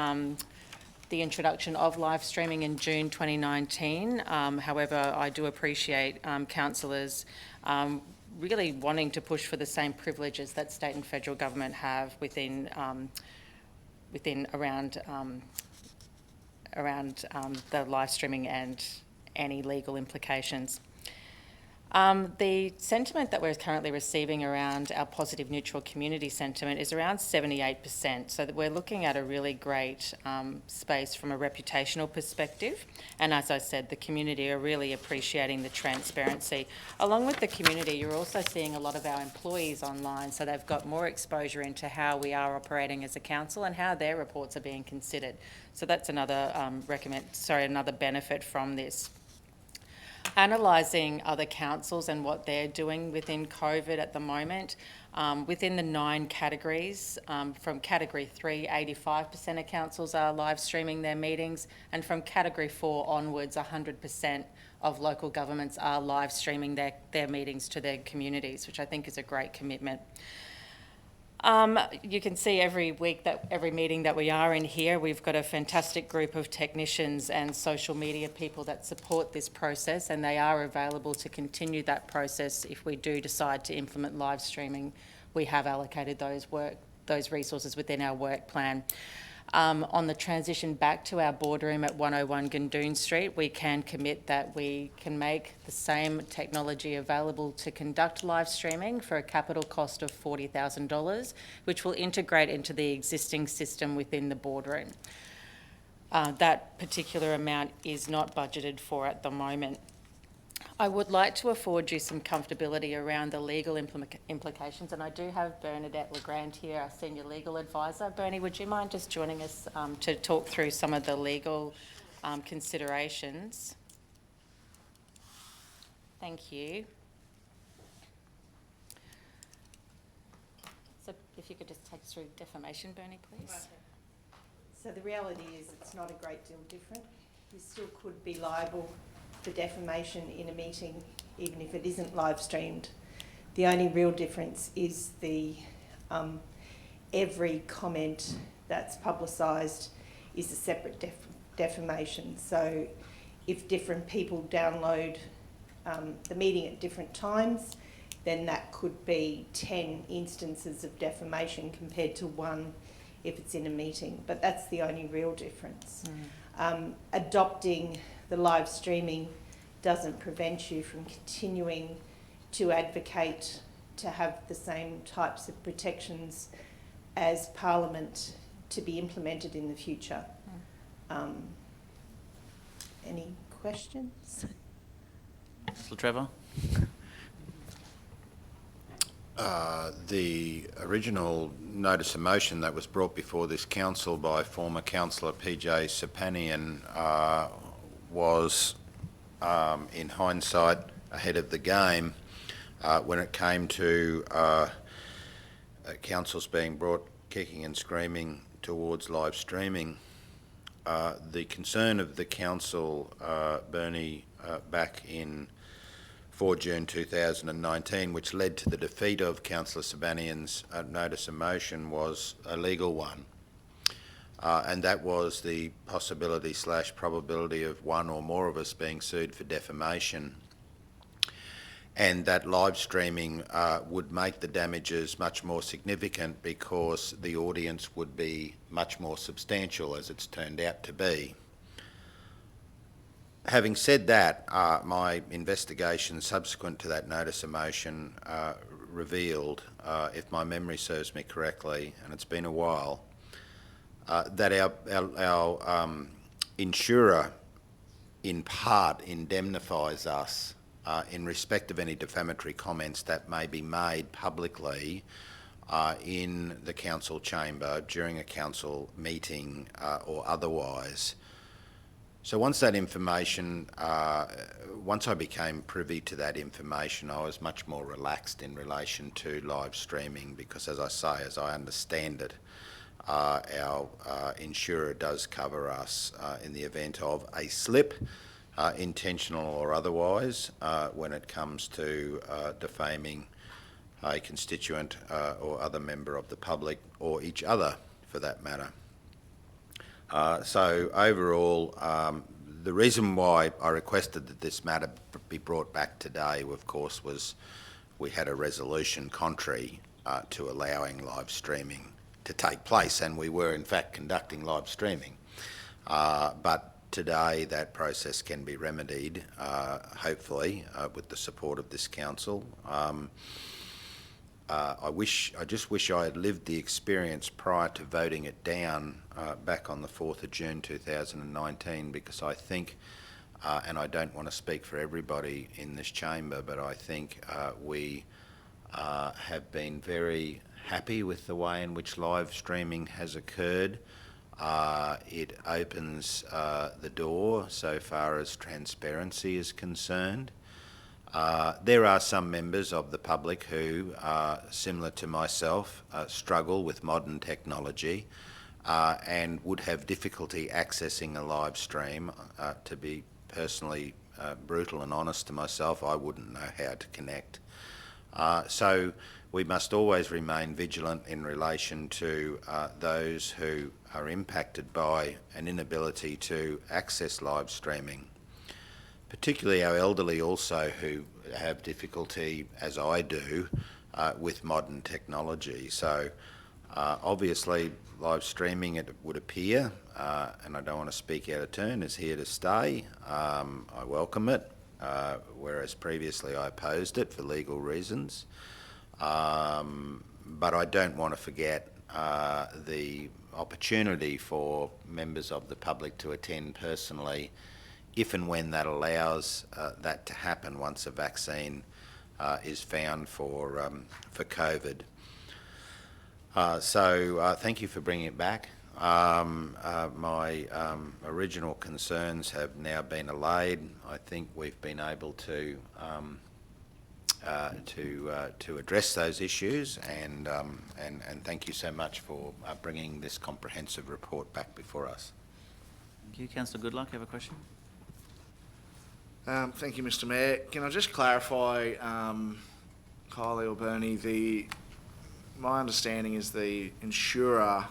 The introduction of live streaming in June 2019. However, I do appreciate councillors really wanting to push for the same privileges that state and federal government have within around the live streaming and any legal implications. The sentiment that we're currently receiving around our positive neutral community sentiment is around 78%, so that we're looking at a really great space from a reputational perspective. And as I said, the community are really appreciating the transparency. Along with the community, you're also seeing a lot of our employees online, so they've got more exposure into how we are operating as a council and how their reports are being considered. So that's another another benefit from this. Analysing other councils and what they're doing within COVID at the moment, within the 9 categories, from Category 3, 85% of councils are live streaming their meetings, and from Category 4 onwards, 100% of local governments are live streaming their meetings to their communities, which I think is a great commitment. You can see every meeting that we are in here, we've got a fantastic group of technicians and social media people that support this process, and they are available to continue that process if we do decide to implement live streaming. We have allocated those resources within our work plan. On the transition back to our boardroom at 101 Gundoon Street, we can commit that we can make the same technology available to conduct live streaming for a capital cost of $40,000, which will integrate into the existing system within the boardroom. That particular amount is not budgeted for at the moment. I would like to afford you some comfortability around the legal implications, and I do have Bernadette Legrand here, our Senior Legal Advisor. Bernie, would you mind just joining us to talk through some of the legal considerations? Thank you. So if you could just take us through defamation, Bernie, please. Right. So the reality is it's not a great deal different. You still could be liable for defamation in a meeting, even if it isn't live streamed. The only real difference is the every comment that's publicised is a separate defamation. So if different people download the meeting at different times, then that could be 10 instances of defamation compared to one if it's in a meeting, but that's the only real difference. Adopting the live streaming doesn't prevent you from continuing to advocate to have the same types of protections as Parliament to be implemented in the future. Any questions? Councillor Trevor? The original notice of motion that was brought before this council by former councillor PJ Sepanian was, in hindsight, ahead of the game when it came to councils being brought kicking and screaming towards live streaming. The concern of the council, Bernie, back in 4 June 2019, which led to the defeat of Councillor Sabanian's notice of motion, was a legal one. And that was the possibility / probability of one or more of us being sued for defamation. And that live streaming would make the damages much more significant because the audience would be much more substantial, as it's turned out to be. Having said that, my investigation subsequent to that notice of motion revealed, if my memory serves me correctly, and it's been a while, that our insurer in part indemnifies us in respect of any defamatory comments that may be made publicly in the council chamber during a council meeting or otherwise. So once that information, once I became privy to that information, I was much more relaxed in relation to live streaming because, as I say, as I understand it, our insurer does cover us in the event of a slip, intentional or otherwise, when it comes to defaming a constituent or other member of the public, or each other for that matter. So overall, the reason why I requested that this matter be brought back today, of course, was we had a resolution contrary to allowing live streaming to take place, and we were in fact conducting live streaming. But today that process can be remedied, hopefully, with the support of this council. I just wish I had lived the experience prior to voting it down back on the 4th of June 2019, because I think, and I don't want to speak for everybody in this chamber, but I think we have been very happy with the way in which live streaming has occurred. It opens the door so far as transparency is concerned. There are some members of the public who, similar to myself, struggle with modern technology and would have difficulty accessing a live stream. To be personally brutal and honest to myself, I wouldn't know how to connect. So we must always remain vigilant in relation to those who are impacted by an inability to access live streaming. Particularly our elderly also, who have difficulty, as I do, with modern technology. So obviously live streaming, it would appear, and I don't want to speak out of turn, is here to stay. I welcome it, whereas previously I opposed it for legal reasons. But I don't want to forget the opportunity for members of the public to attend personally, if and when that allows that to happen once a vaccine is found for COVID. So thank you for bringing it back. My original concerns have now been allayed. I think we've been able to address those issues, and thank you so much for bringing this comprehensive report back before us. Thank you. Councillor Goodluck, you have a question? Thank you, Mr. Mayor. Can I just clarify, Kylie or Bernie, my understanding is the insurer,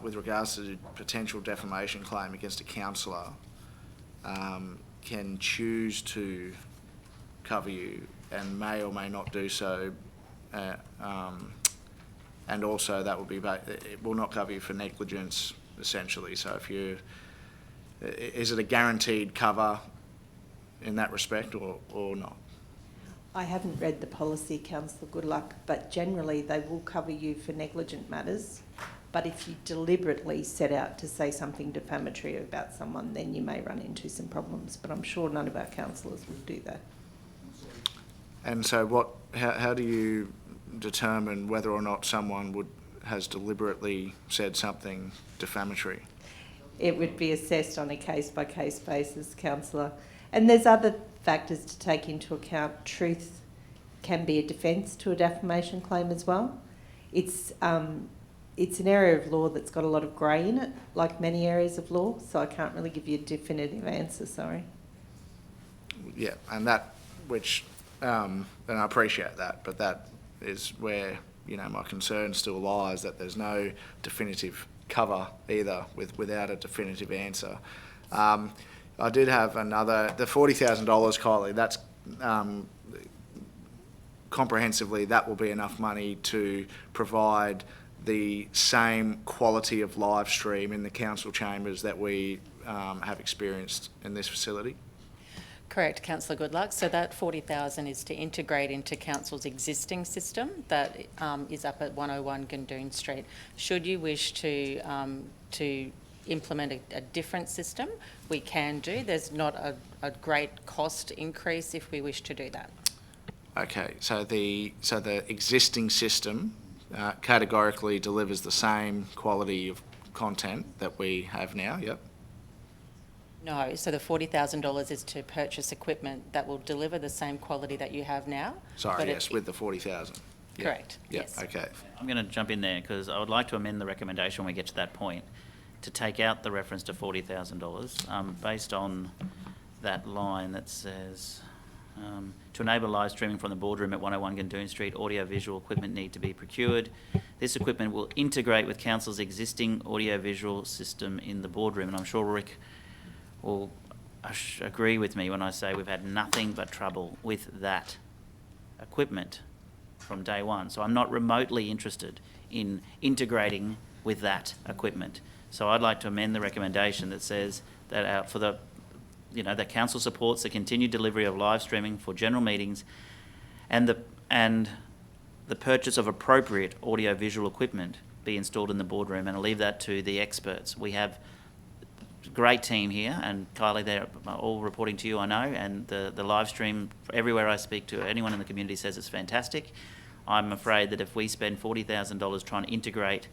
with regards to the potential defamation claim against a councillor, can choose to cover you and may or may not do so, and also that will be, it will not cover you for negligence, essentially. So if you, is it a guaranteed cover in that respect or not? I haven't read the policy, Councillor Goodluck, but generally they will cover you for negligent matters. But if you deliberately set out to say something defamatory about someone, then you may run into some problems. But I'm sure none of our councillors would do that. And so how do you determine whether or not someone has deliberately said something defamatory? It would be assessed on a case-by-case basis, Councillor. And there's other factors to take into account. Truth can be a defence to a defamation claim as well. It's an area of law that's got a lot of grey in it, like many areas of law, so I can't really give you a definitive answer, sorry. Yeah, and that, which, and I appreciate that, but that is where, you know, my concern still lies, that there's no definitive cover either without a definitive answer. I did have another, the $40,000, Kylie, that's comprehensively, that will be enough money to provide the same quality of live stream in the council chambers that we have experienced in this facility? Correct, Councillor Goodluck. So that $40,000 is to integrate into council's existing system that is up at 101 Gundoon Street. Should you wish to implement a different system, we can do. There's not a great cost increase if we wish to do that. Okay, so the existing system categorically delivers the same quality of content that we have now, yep? No, so the $40,000 is to purchase equipment that will deliver the same quality that you have now. Sorry, yes, with the 40,000. Yep. Correct, Yep. yes. Okay. I'm going to jump in there because I would like to amend the recommendation when we get to that point to take out the reference to $40,000 based on that line that says to enable live streaming from the boardroom at 101 Gundoon Street, audio-visual equipment need to be procured. This equipment will integrate with council's existing audio-visual system in the boardroom, and I'm sure Rick will agree with me when I say we've had nothing but trouble with that equipment from day one. So I'm not remotely interested in integrating with that equipment. So I'd like to amend the recommendation that says that for the, you know, that council supports the continued delivery of live streaming for general meetings and the purchase of appropriate audio-visual equipment be installed in the boardroom, and I'll leave that to the experts. We have a great team here, and Kylie, they're all reporting to you, I know, and the live stream, everywhere I speak to, anyone in the community says it's fantastic. I'm afraid that if we spend $40,000 trying to integrate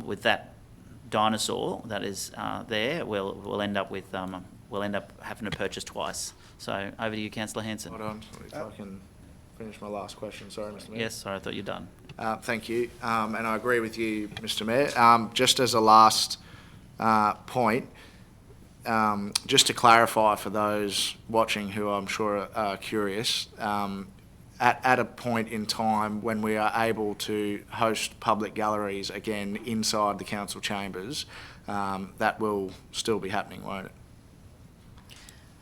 with that dinosaur that is there, we'll end up with having to purchase twice. So over to you, Councillor Hanson. Hold on, if I can finish my last question. Sorry, Mr. Mayor. Yes, sorry, I thought you're done. Thank you, and I agree with you, Mr. Mayor. Just as a last point, just to clarify for those watching who I'm sure are curious, at a point in time when we are able to host public galleries again inside the council chambers, that will still be happening, won't it?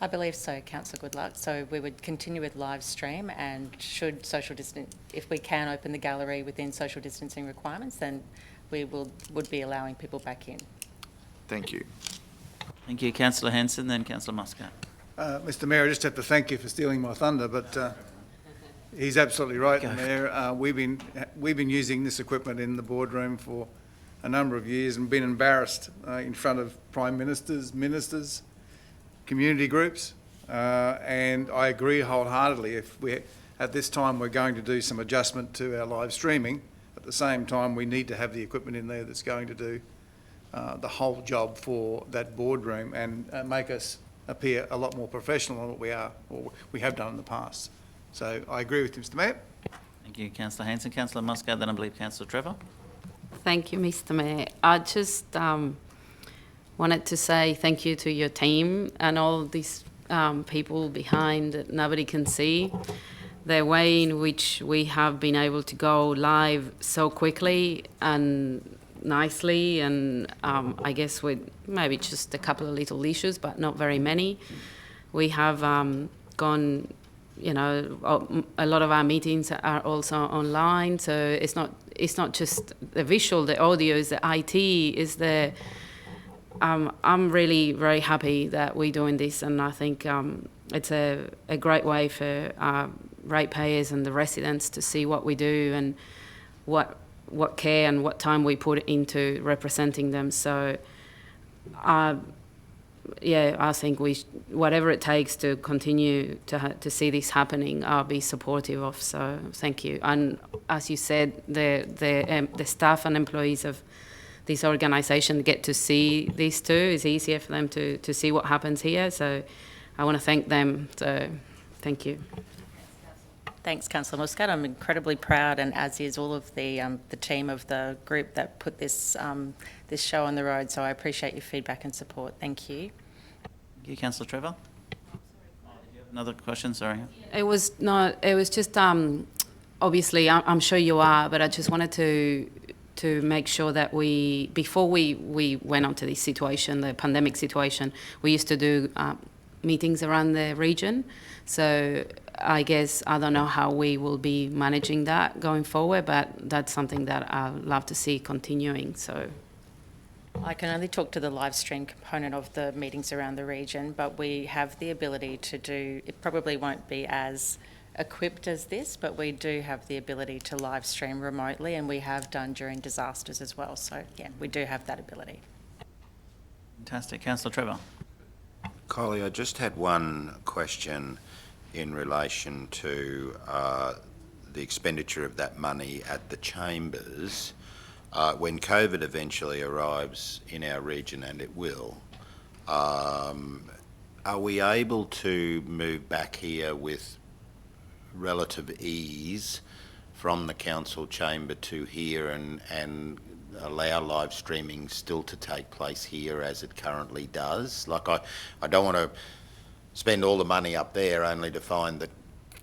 I believe so, Councillor Goodluck. So we would continue with live stream, and should social distance, if we can open the gallery within social distancing requirements, then we would be allowing people back in. Thank you. Thank you, Councillor Hanson, then Councillor Muscat. Mr. Mayor, I just have to thank you for stealing my thunder, but he's absolutely right, Mayor. We've been using this equipment in the boardroom for a number of years and been embarrassed in front of Prime Ministers, Ministers, community groups, and I agree wholeheartedly. If at this time we're going to do some adjustment to our live streaming, at the same time we need to have the equipment in there that's going to do the whole job for that boardroom and make us appear a lot more professional than what we are or we have done in the past. So I agree with you, Mr. Mayor. Thank you, Councillor Hanson. Councillor Muscat, then I believe Councillor Trevor. Thank you, Mr. Mayor. I just wanted to say thank you to your team and all these people behind that nobody can see. The way in which we have been able to go live so quickly and nicely, and I guess with maybe just a couple of little issues, but not very many. We have gone, you know, a lot of our meetings are also online, so it's not just the visual, the audio, is the IT, is the... I'm really very happy that we're doing this, and I think it's a great way for ratepayers and the residents to see what we do and what care and what time we put into representing them. So, yeah, I think whatever it takes to continue to see this happening, I'll be supportive of. So, thank you. And as you said, the staff and employees of this organisation get to see this too. It's easier for them to see what happens here. So, I want to thank them. So, thank you. Thanks, Councillor Muscat. I'm incredibly proud, and as is all of the team of the group that put this this show on the road. So I appreciate your feedback and support. Thank you. Thank you, Councillor Trevor. Did you have another question? Sorry. It was not. It was just obviously I'm sure you are, but I just wanted to make sure that before we went on to this situation, the pandemic situation, we used to do meetings around the region. So I guess I don't know how we will be managing that going forward, but that's something that I'd love to see continuing. So I can only talk to the live stream component of the meetings around the region, but we have the ability to do, it probably won't be as equipped as this, but we do have the ability to live stream remotely, and we have done during disasters as well. So yeah, we do have that ability. Fantastic. Councillor Trevor. Kylie, I just had one question in relation to the expenditure of that money at the chambers. When COVID eventually arrives in our region, and it will, are we able to move back here with relative ease from the council chamber to here and allow live streaming still to take place here as it currently does? Like, I don't want to spend all the money up there only to find that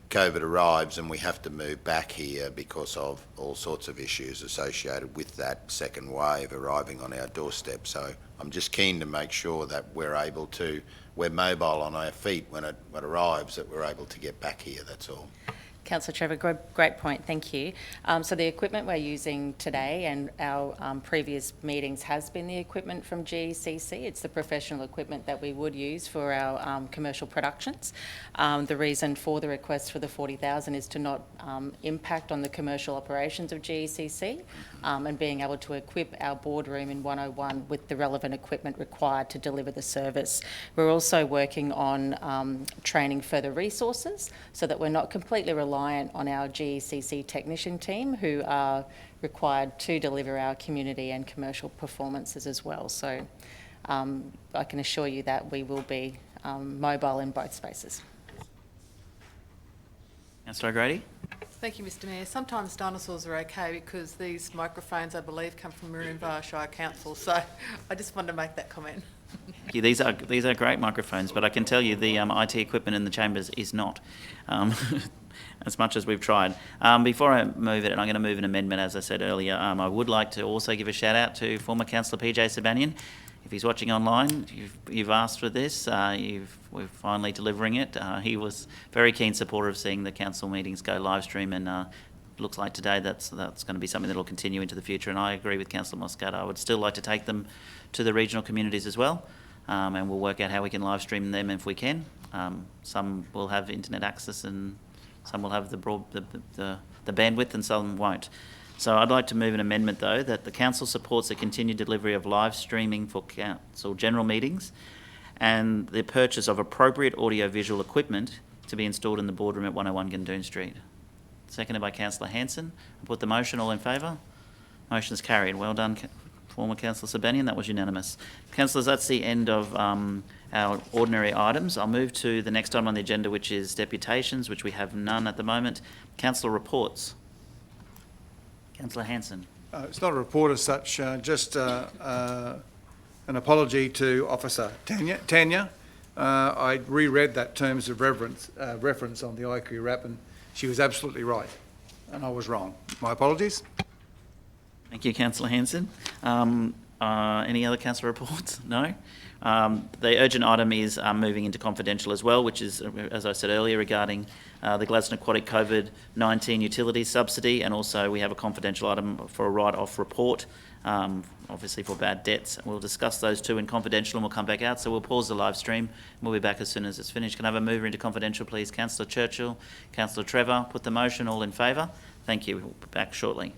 COVID arrives and we have to move back here because of all sorts of issues associated with that second wave arriving on our doorstep. So I'm just keen to make sure that we're mobile on our feet when it arrives, that we're able to get back here, that's all. Councillor Trevor, great point, thank you. So the equipment we're using today and our previous meetings has been the equipment from GECC. It's the professional equipment that we would use for our commercial productions. The reason for the request for the $40,000 is to not impact on the commercial operations of GECC and being able to equip our boardroom in 101 with the relevant equipment required to deliver the service. We're also working on training further resources so that we're not completely reliant on our GECC technician team, who are required to deliver our community and commercial performances as well. So I can assure you that we will be mobile in both spaces. Councillor O'Grady. Thank you, Mr Mayor. Sometimes dinosaurs are okay because these microphones, I believe, come from Moranbah Shire Council. So I just wanted to make that comment. Yeah, these are great microphones, but I can tell you the IT equipment in the chambers is not. As much as we've tried. Before I move it, and I'm going to move an amendment, as I said earlier, I would like to also give a shout out to former Councillor PJ Sabanian. If he's watching online, you've asked for this, we're finally delivering it. He was very keen supporter of seeing the council meetings go live stream, and looks like today that's going to be something that will continue into the future. And I agree with Councillor Muscat. I would still like to take them to the regional communities as well, and we'll work out how we can live stream them if we can. Some will have internet access and some will have the bandwidth and some won't. So I'd like to move an amendment, though, that the council supports the continued delivery of live streaming for council general meetings and the purchase of appropriate audio-visual equipment to be installed in the boardroom at 101 Gundoon Street. Seconded by Councillor Hanson. I put the motion. All in favour? Motion is carried. Well done, former Councillor Sabanian. That was unanimous. Councillors, that's the end of our ordinary items. I'll move to the next item on the agenda, which is deputations, which we have none at the moment. Councillor reports. Councillor Hanson. It's not a report as such, just an apology to Officer Tanya. I reread that terms of reference on the IQ wrap, and she was absolutely right, and I was wrong. My apologies. Thank you, Councillor Hanson. Any other council reports? No. The urgent item is moving into confidential as well, which is, as I said earlier, regarding the Gladstone Aquatic COVID-19 utilities subsidy, and also we have a confidential item for a write-off report, obviously for bad debts. We'll discuss those two in confidential and we'll come back out. So we'll pause the live stream and we'll be back as soon as it's finished. Can I have a mover into confidential, please? Councillor Churchill, Councillor Trevor, put the motion. All in favour? Thank you. We'll be back shortly.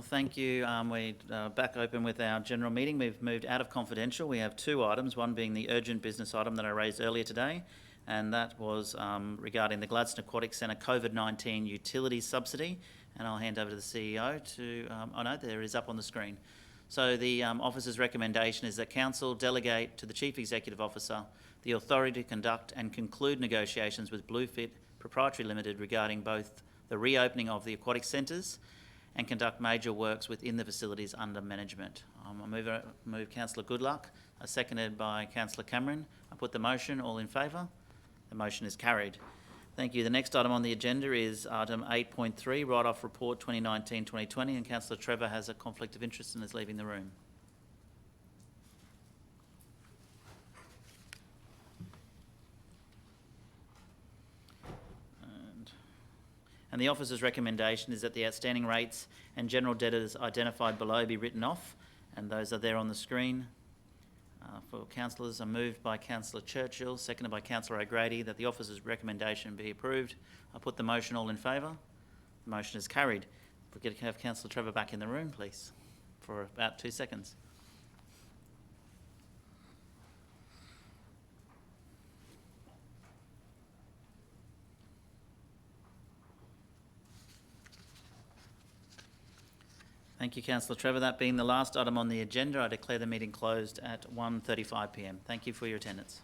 thank you. We're back open with our general meeting. We've moved out of confidential. We have two items, one being the urgent business item that I raised earlier today, and that was regarding the Gladstone Aquatic Centre COVID-19 utilities subsidy. And I'll hand over to the CEO to, oh no, there it is up on the screen. So the officer's recommendation is that Council delegate to the Chief Executive Officer the authority to conduct and conclude negotiations with Bluefit Proprietary Limited regarding both the reopening of the aquatic centres and conduct major works within the facilities under management. I move Councillor Goodluck, seconded by Councillor Cameron. I put the motion. All in favour? The motion is carried. Thank you. The next item on the agenda is item 8.3, Write-Off Report 2019-2020, and Councillor Trevor has a conflict of interest and is leaving the room. And the officer's recommendation is that the outstanding rates and general debtors identified below be written off, and those are there on the screen. For councillors are moved by Councillor Churchill, seconded by Councillor O'Grady, that the officer's recommendation be approved. I put the motion. All in favour? The motion is carried. If we could have Councillor Trevor back in the room, please, for about 2 seconds. Thank you, Councillor Trevor. That being the last item on the agenda, I declare the meeting closed at 1:35 p.m. Thank you for your attendance.